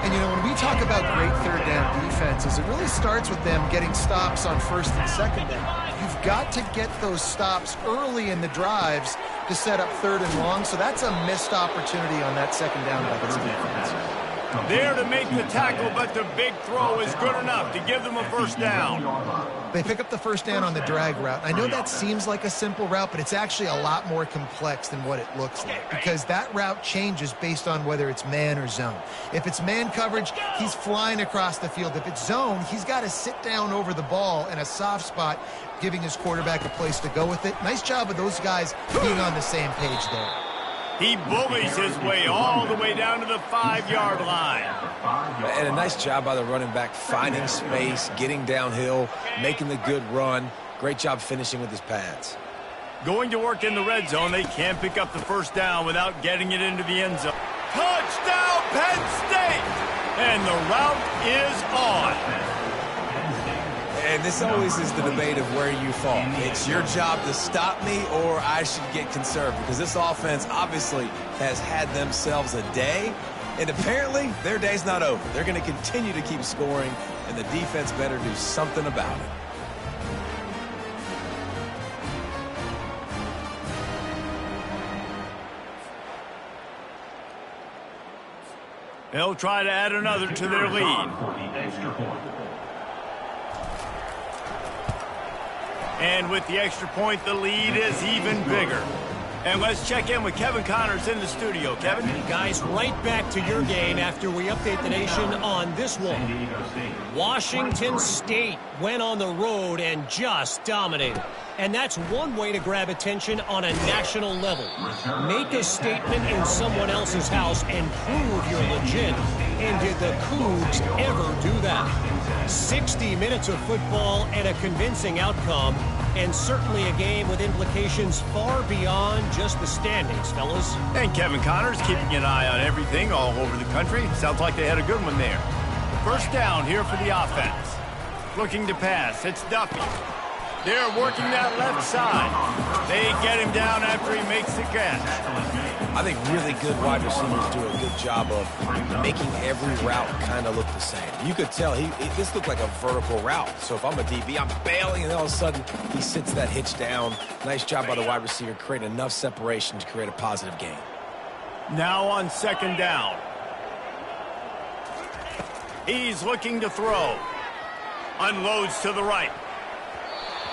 And, you know, when we talk about great 3rd down defenses, it really starts with them getting stops on 1st and 2nd down. You've got to get those stops early in the drives to set up 3rd and long, so that's a missed opportunity on that 2nd down by this defense. There to make the tackle, but the big throw is good enough to give them a 1st down. They pick up the 1st down on the drag route. I know that seems like a simple route, but it's actually a lot more complex than what it looks like, because that route changes based on whether it's man or zone. If it's man coverage, he's flying across the field. If it's zone, he's got to sit down over the ball in a soft spot, giving his quarterback a place to go with it. Nice job of those guys being on the same page there. He bullies his way all the way down to the 5-yard line. And a nice job by the running back, finding space, getting downhill, making the good run. Great job finishing with his pads. Going to work in the red zone, they can't pick up the 1st down without getting it into the end zone. Touchdown, Penn State! And the route is on. And this always is the debate of where you fall. It's your job to stop me, or I should get conservative, because this offense obviously has had themselves a day, and apparently their day's not over. They're going to continue to keep scoring, and the defense better do something about it. They'll try to add another to their lead. And with the extra point, the lead is even bigger. And let's check in with Kevin Connors in the studio. Kevin? Guys, right back to your game after we update the nation on this one. Washington State went on the road and just dominated. And that's one way to grab attention on a national level. Make a statement in someone else's house and prove you're legit. And did the Cougs ever do that? 60 minutes of football and a convincing outcome, and certainly a game with implications far beyond just the standings, fellas. And Kevin Connors keeping an eye on everything all over the country. Sounds like they had a good one there. 1st down here for the offense. Looking to pass. It's Duffy. They're working that left side. They get him down after he makes the catch. I think really good wide receivers do a good job of making every route kind of look the same. You could tell this looked like a vertical route. So if I'm a DB, I'm bailing, and all of a sudden he sits that hitch down. Nice job by the wide receiver, creating enough separation to create a positive gain. Now on 2nd down. He's looking to throw. Unloads to the right.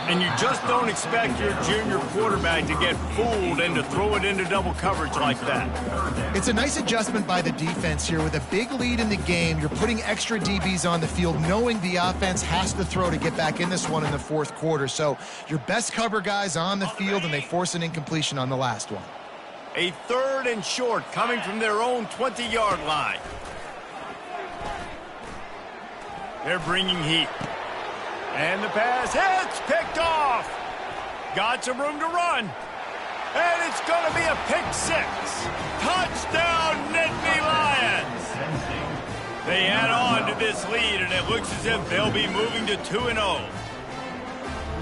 And you just don't expect your junior quarterback to get fooled and to throw it into double coverage like that. It's a nice adjustment by the defense here. With a big lead in the game, you're putting extra DBs on the field, knowing the offense has to throw to get back in this one in the 4th quarter. So your best cover guys on the field, and they force an incompletion on the last one. A 3rd and short coming from their own 20-yard line. They're bringing heat. And the pass hits, picked off. Got some room to run. And it's going to be a pick 6. Touchdown, Nittany Lions. They add on to this lead, and it looks as if they'll be moving to 2-0.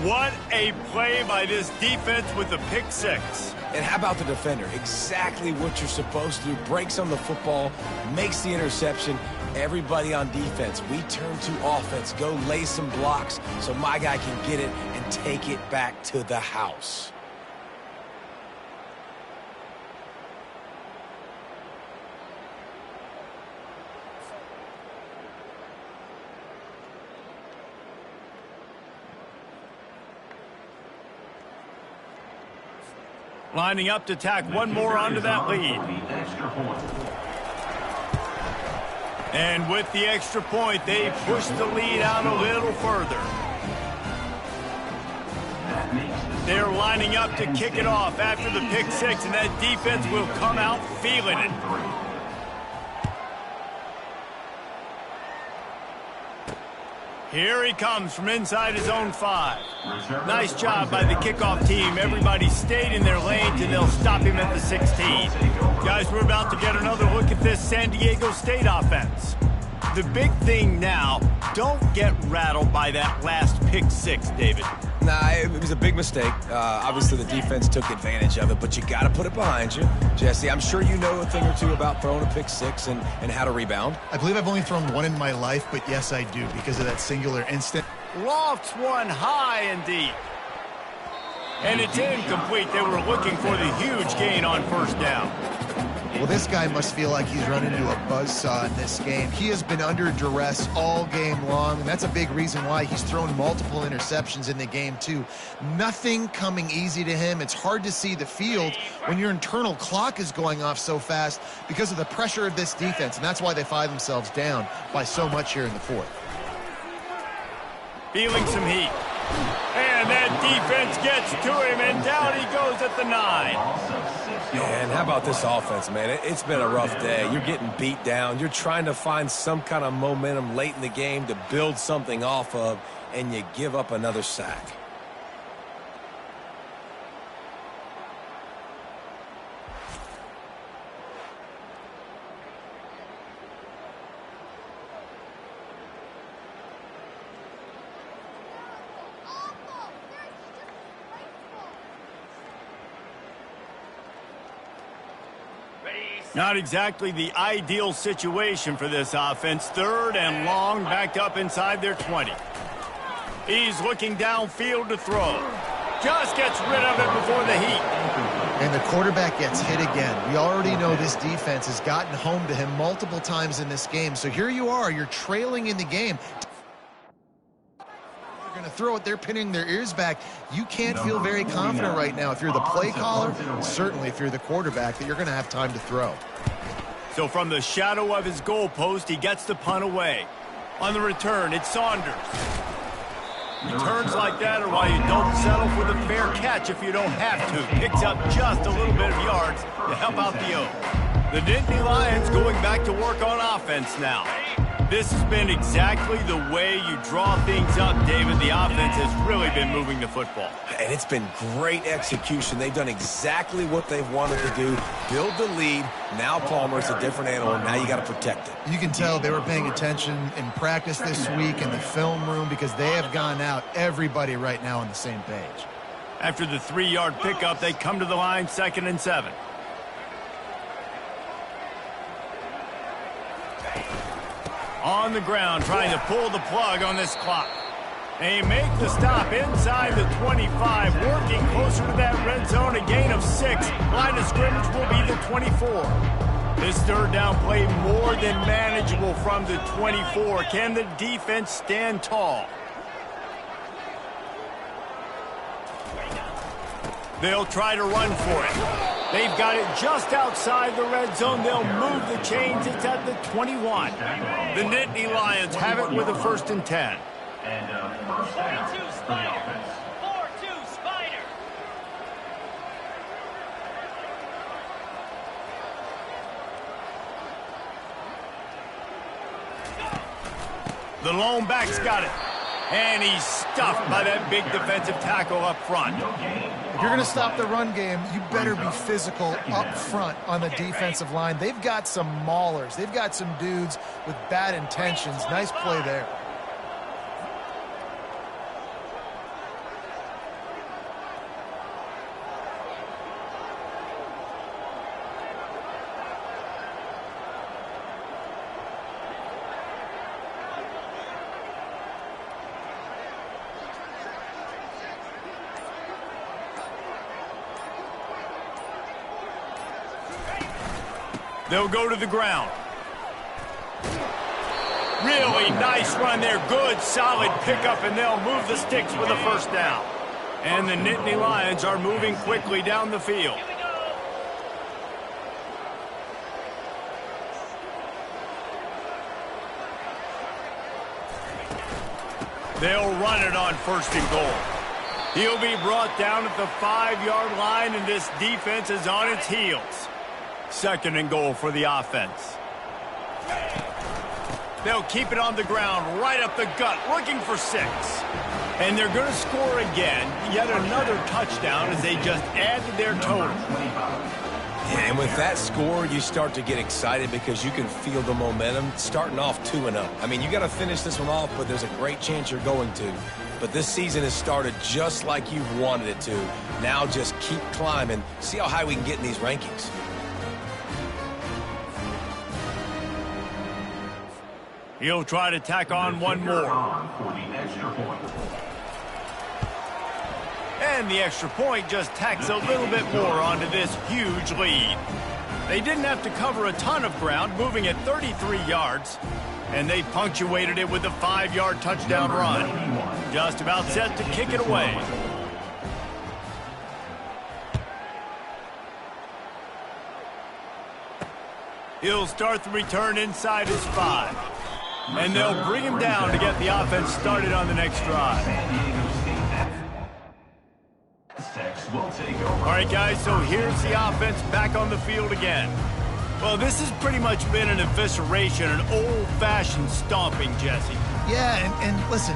What a play by this defense with the pick 6. And how about the defender? Exactly what you're supposed to do. Breaks on the football, makes the interception. Everybody on defense, we turn to offense. Go lay some blocks so my guy can get it and take it back to the house. Lining up to tack one more onto that lead. And with the extra point, they push the lead out a little further. They're lining up to kick it off after the pick 6, and that defense will come out feeling it. Here he comes from inside his own 5. Nice job by the kickoff team. Everybody stayed in their lanes, and they'll stop him at the 16. Guys, we're about to get another look at this San Diego State offense. The big thing now, don't get rattled by that last pick 6, David. Nah, it was a big mistake. Obviously, the defense took advantage of it, but you got to put it behind you. Jesse, I'm sure you know a thing or two about throwing a pick 6 and how to rebound. I believe I've only thrown one in my life, but yes, I do, because of that singular instant. Lofts one high and deep. And it's incomplete. They were looking for the huge gain on first down. Well, this guy must feel like he's run into a buzzsaw in this game. He has been under duress all game long, and that's a big reason why he's thrown multiple interceptions in the game, too. Nothing coming easy to him. It's hard to see the field when your internal clock is going off so fast because of the pressure of this defense, and that's why they find themselves down by so much here in the fourth. Feeling some heat. And that defense gets to him, and down he goes at the 9. And how about this offense, man? It's been a rough day. You're getting beat down. You're trying to find some kind of momentum late in the game to build something off of, and you give up another sack. Not exactly the ideal situation for this offense. 3rd and long, backed up inside their 20. He's looking downfield to throw. Just gets rid of it before the heat. And the quarterback gets hit again. We already know this defense has gotten home to him multiple times in this game. So here you are, you're trailing in the game. They're going to throw it, they're pinning their ears back. You can't feel very confident right now if you're the play caller, certainly if you're the quarterback, that you're going to have time to throw. So from the shadow of his goalpost, he gets the punt away. On the return, it's Saunders. Returns like that are why you don't settle for the fair catch if you don't have to. Picks up just a little bit of yards to help out the O. The Nittany Lions going back to work on offense now. This has been exactly the way you draw things up, David. The offense has really been moving the football. And it's been great execution. They've done exactly what they've wanted to do. Build the lead. Now Palmer's a different animal. Now you got to protect it. You can tell they were paying attention in practice this week in the film room because they have gone out, everybody right now on the same page. After the 3-yard pickup, they come to the line, 2nd and 7. On the ground, trying to pull the plug on this clock. They make the stop inside the 25, working closer to that red zone, a gain of 6. Line of scrimmage will be the 24. This 3rd down play more than manageable from the 24. Can the defense stand tall? They'll try to run for it. They've got it just outside the red zone. They'll move the chains. It's at the 21. The Nittany Lions have it with a 1st and 10. And first down for the offense. 4-2 Spider. The lone back's got it. And he's stuffed by that big defensive tackle up front. If you're going to stop the run game, you better be physical up front on the defensive line. They've got some maulers. They've got some dudes with bad intentions. Nice play there. They'll go to the ground. Really nice run there. Good, solid pickup, and they'll move the sticks with a 1st down. And the Nittany Lions are moving quickly down the field. They'll run it on 1st and goal. He'll be brought down at the 5-yard line, and this defense is on its heels. 2nd and goal for the offense. They'll keep it on the ground, right up the gut, looking for 6. And they're going to score again, yet another touchdown as they just add to their total. And with that score, you start to get excited because you can feel the momentum starting off 2-0. I mean, you got to finish this one off, but there's a great chance you're going to. But this season has started just like you've wanted it to. Now just keep climbing. See how high we can get in these rankings. He'll try to tack on one more. and the extra point just tacks a little bit more onto this huge lead. They didn't have to cover a ton of ground, moving at 33 yards, and they punctuated it with a 5-yard touchdown run. Just about set to kick it away. He'll start the return inside his 5. And they'll bring him down to get the offense started on the next drive. All right, guys, so here's the offense back on the field again. Well, this has pretty much been an evisceration, an old-fashioned stomping, Jesse. Yeah, and listen,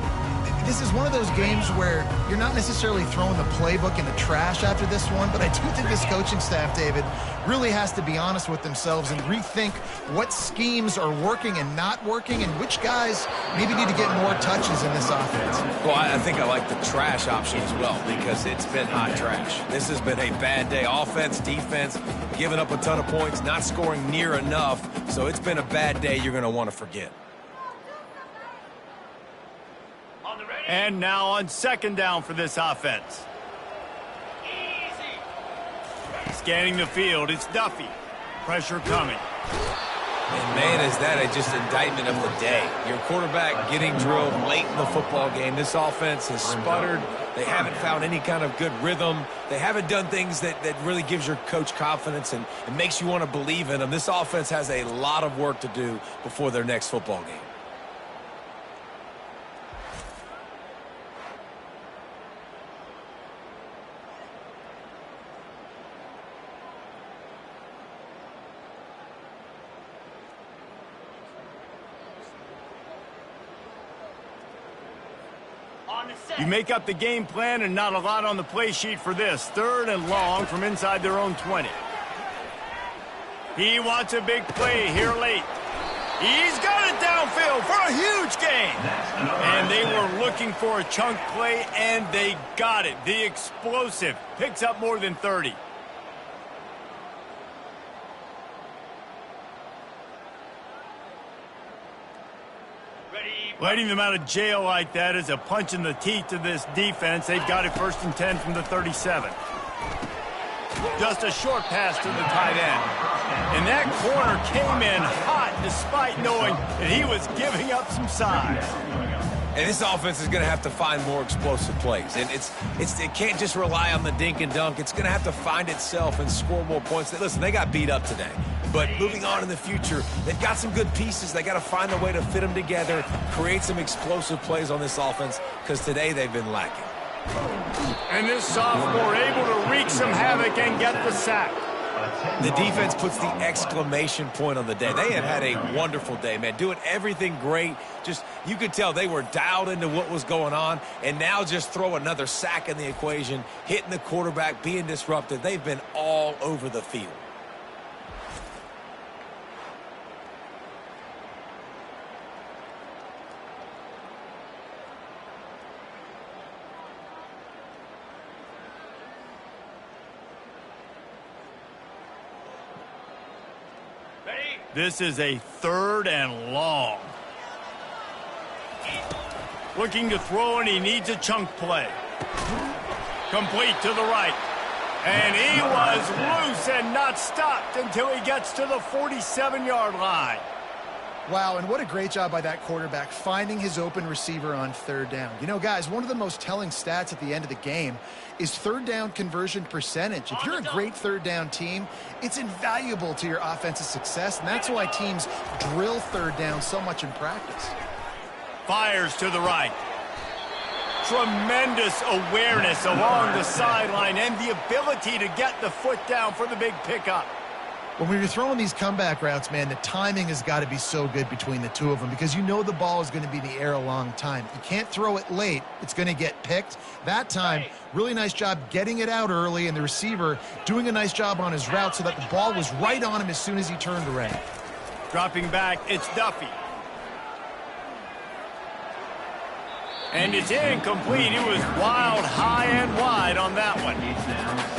this is one of those games where you're not necessarily throwing the playbook in the trash after this one, but I do think this coaching staff, David, really has to be honest with themselves and rethink what schemes are working and not working and which guys maybe need to get more touches in this offense. Well, I think I like the trash option as well because it's been hot trash. This has been a bad day. Offense, defense, giving up a ton of points, not scoring near enough. So it's been a bad day you're going to want to forget. And now on second down for this offense. Scanning the field, it's Duffy. Pressure coming. And man, is that just indictment of the day. Your quarterback getting drilled late in the football game. This offense has sputtered. They haven't found any kind of good rhythm. They haven't done things that really gives your coach confidence and makes you want to believe in them. This offense has a lot of work to do before their next football game. You make up the game plan and not a lot on the play sheet for this. 3rd and long from inside their own 20. He wants a big play here late. He's got it downfield for a huge gain. And they were looking for a chunk play, and they got it. The explosive picks up more than 30. Letting them out of jail like that is a punch in the teeth to this defense. They've got it 1st and 10 from the 37. Just a short pass to the tight end. And that corner came in hot despite knowing that he was giving up some size. And this offense is going to have to find more explosive plays. And it can't just rely on the dink and dunk. It's going to have to find itself and score more points. Listen, they got beat up today. But moving on in the future, they've got some good pieces. They got to find a way to fit them together, create some explosive plays on this offense, because today they've been lacking. And this sophomore able to wreak some havoc and get the sack. The defense puts the exclamation point on the day. They have had a wonderful day, man. Doing everything great. Just, you could tell they were dialed into what was going on. And now just throw another sack in the equation, hitting the quarterback, being disruptive. They've been all over the field. This is a 3rd and long. Looking to throw, and he needs a chunk play. Complete to the right. And he was loose and not stopped until he gets to the 47-yard line. Wow, and what a great job by that quarterback finding his open receiver on 3rd down. You know, guys, one of the most telling stats at the end of the game is 3rd down conversion percentage. If you're a great 3rd down team, it's invaluable to your offensive success, and that's why teams drill 3rd down so much in practice. Fires to the right. Tremendous awareness along the sideline and the ability to get the foot down for the big pickup. When you're throwing these comeback routes, man, the timing has got to be so good between the two of them because you know the ball is going to be in the air a long time. You can't throw it late. It's going to get picked. That time, really nice job getting it out early, and the receiver doing a nice job on his route so that the ball was right on him as soon as he turned around. Dropping back, it's Duffy. And it's incomplete. He was wild, high and wide on that one.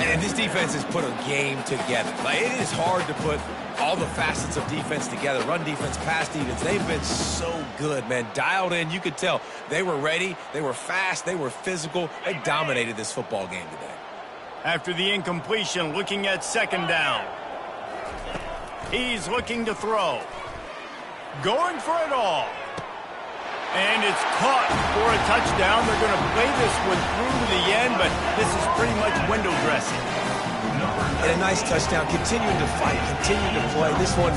And this defense has put a game together. Like, it is hard to put all the facets of defense together. Run defense, pass defense. They've been so good, man. Dialed in. You could tell they were ready. They were fast. They were physical. They dominated this football game today. After the incompletion, looking at second down. He's looking to throw. Going for it all. And it's caught for a touchdown. They're going to play this one through to the end, but this is pretty much window dressing. And a nice touchdown. Continuing to fight, continuing to play. This one,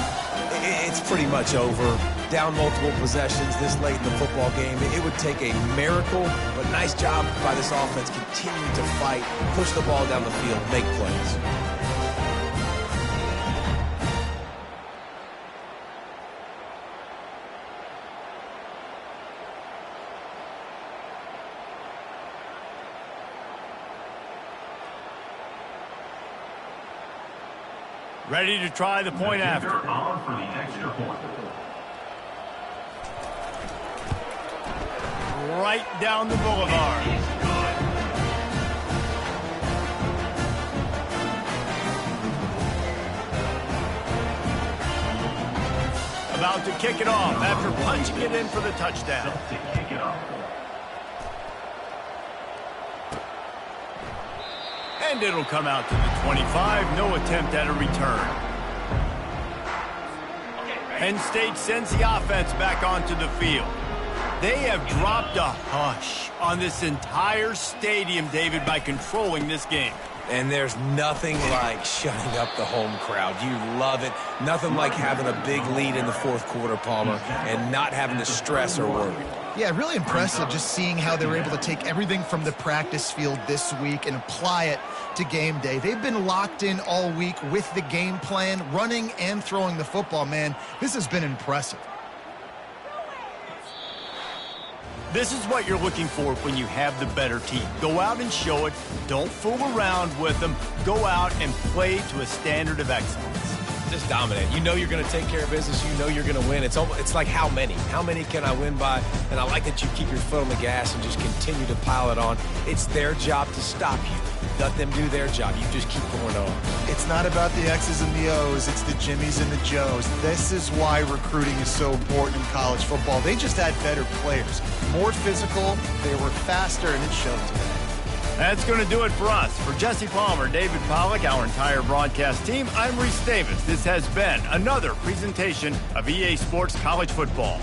it's pretty much over. Down multiple possessions this late in the football game. It would take a miracle, but nice job by this offense continuing to fight, push the ball down the field, make plays. Ready to try the point after. On for the extra point. Right down the boulevard. About to kick it off after punching it in for the touchdown. To kick it off. And it'll come out to the 25. No attempt at a return. Penn State sends the offense back onto the field. They have dropped a hush on this entire stadium, David, by controlling this game. And there's nothing like shutting up the home crowd. You love it. Nothing like having a big lead in the fourth quarter, Palmer, and not having to stress or worry. Yeah, really impressive just seeing how they were able to take everything from the practice field this week and apply it to game day. They've been locked in all week with the game plan, running and throwing the football, man. This has been impressive. This is what you're looking for when you have the better team. Go out and show it. Don't fool around with them. Go out and play to a standard of excellence. Just dominate. You know you're going to take care of business. You know you're going to win. It's like how many? How many can I win by? And I like that you keep your foot on the gas and just continue to pile it on. It's their job to stop you. Let them do their job. You just keep going on. It's not about the X's and the O's. It's the Jimmies and the Joes. This is why recruiting is so important in college football. They just had better players. More physical. They were faster, and it showed today. That's going to do it for us. For Jesse Palmer, David Pollack, our entire broadcast team, I'm Reese Davis. This has been another presentation of EA Sports College Football.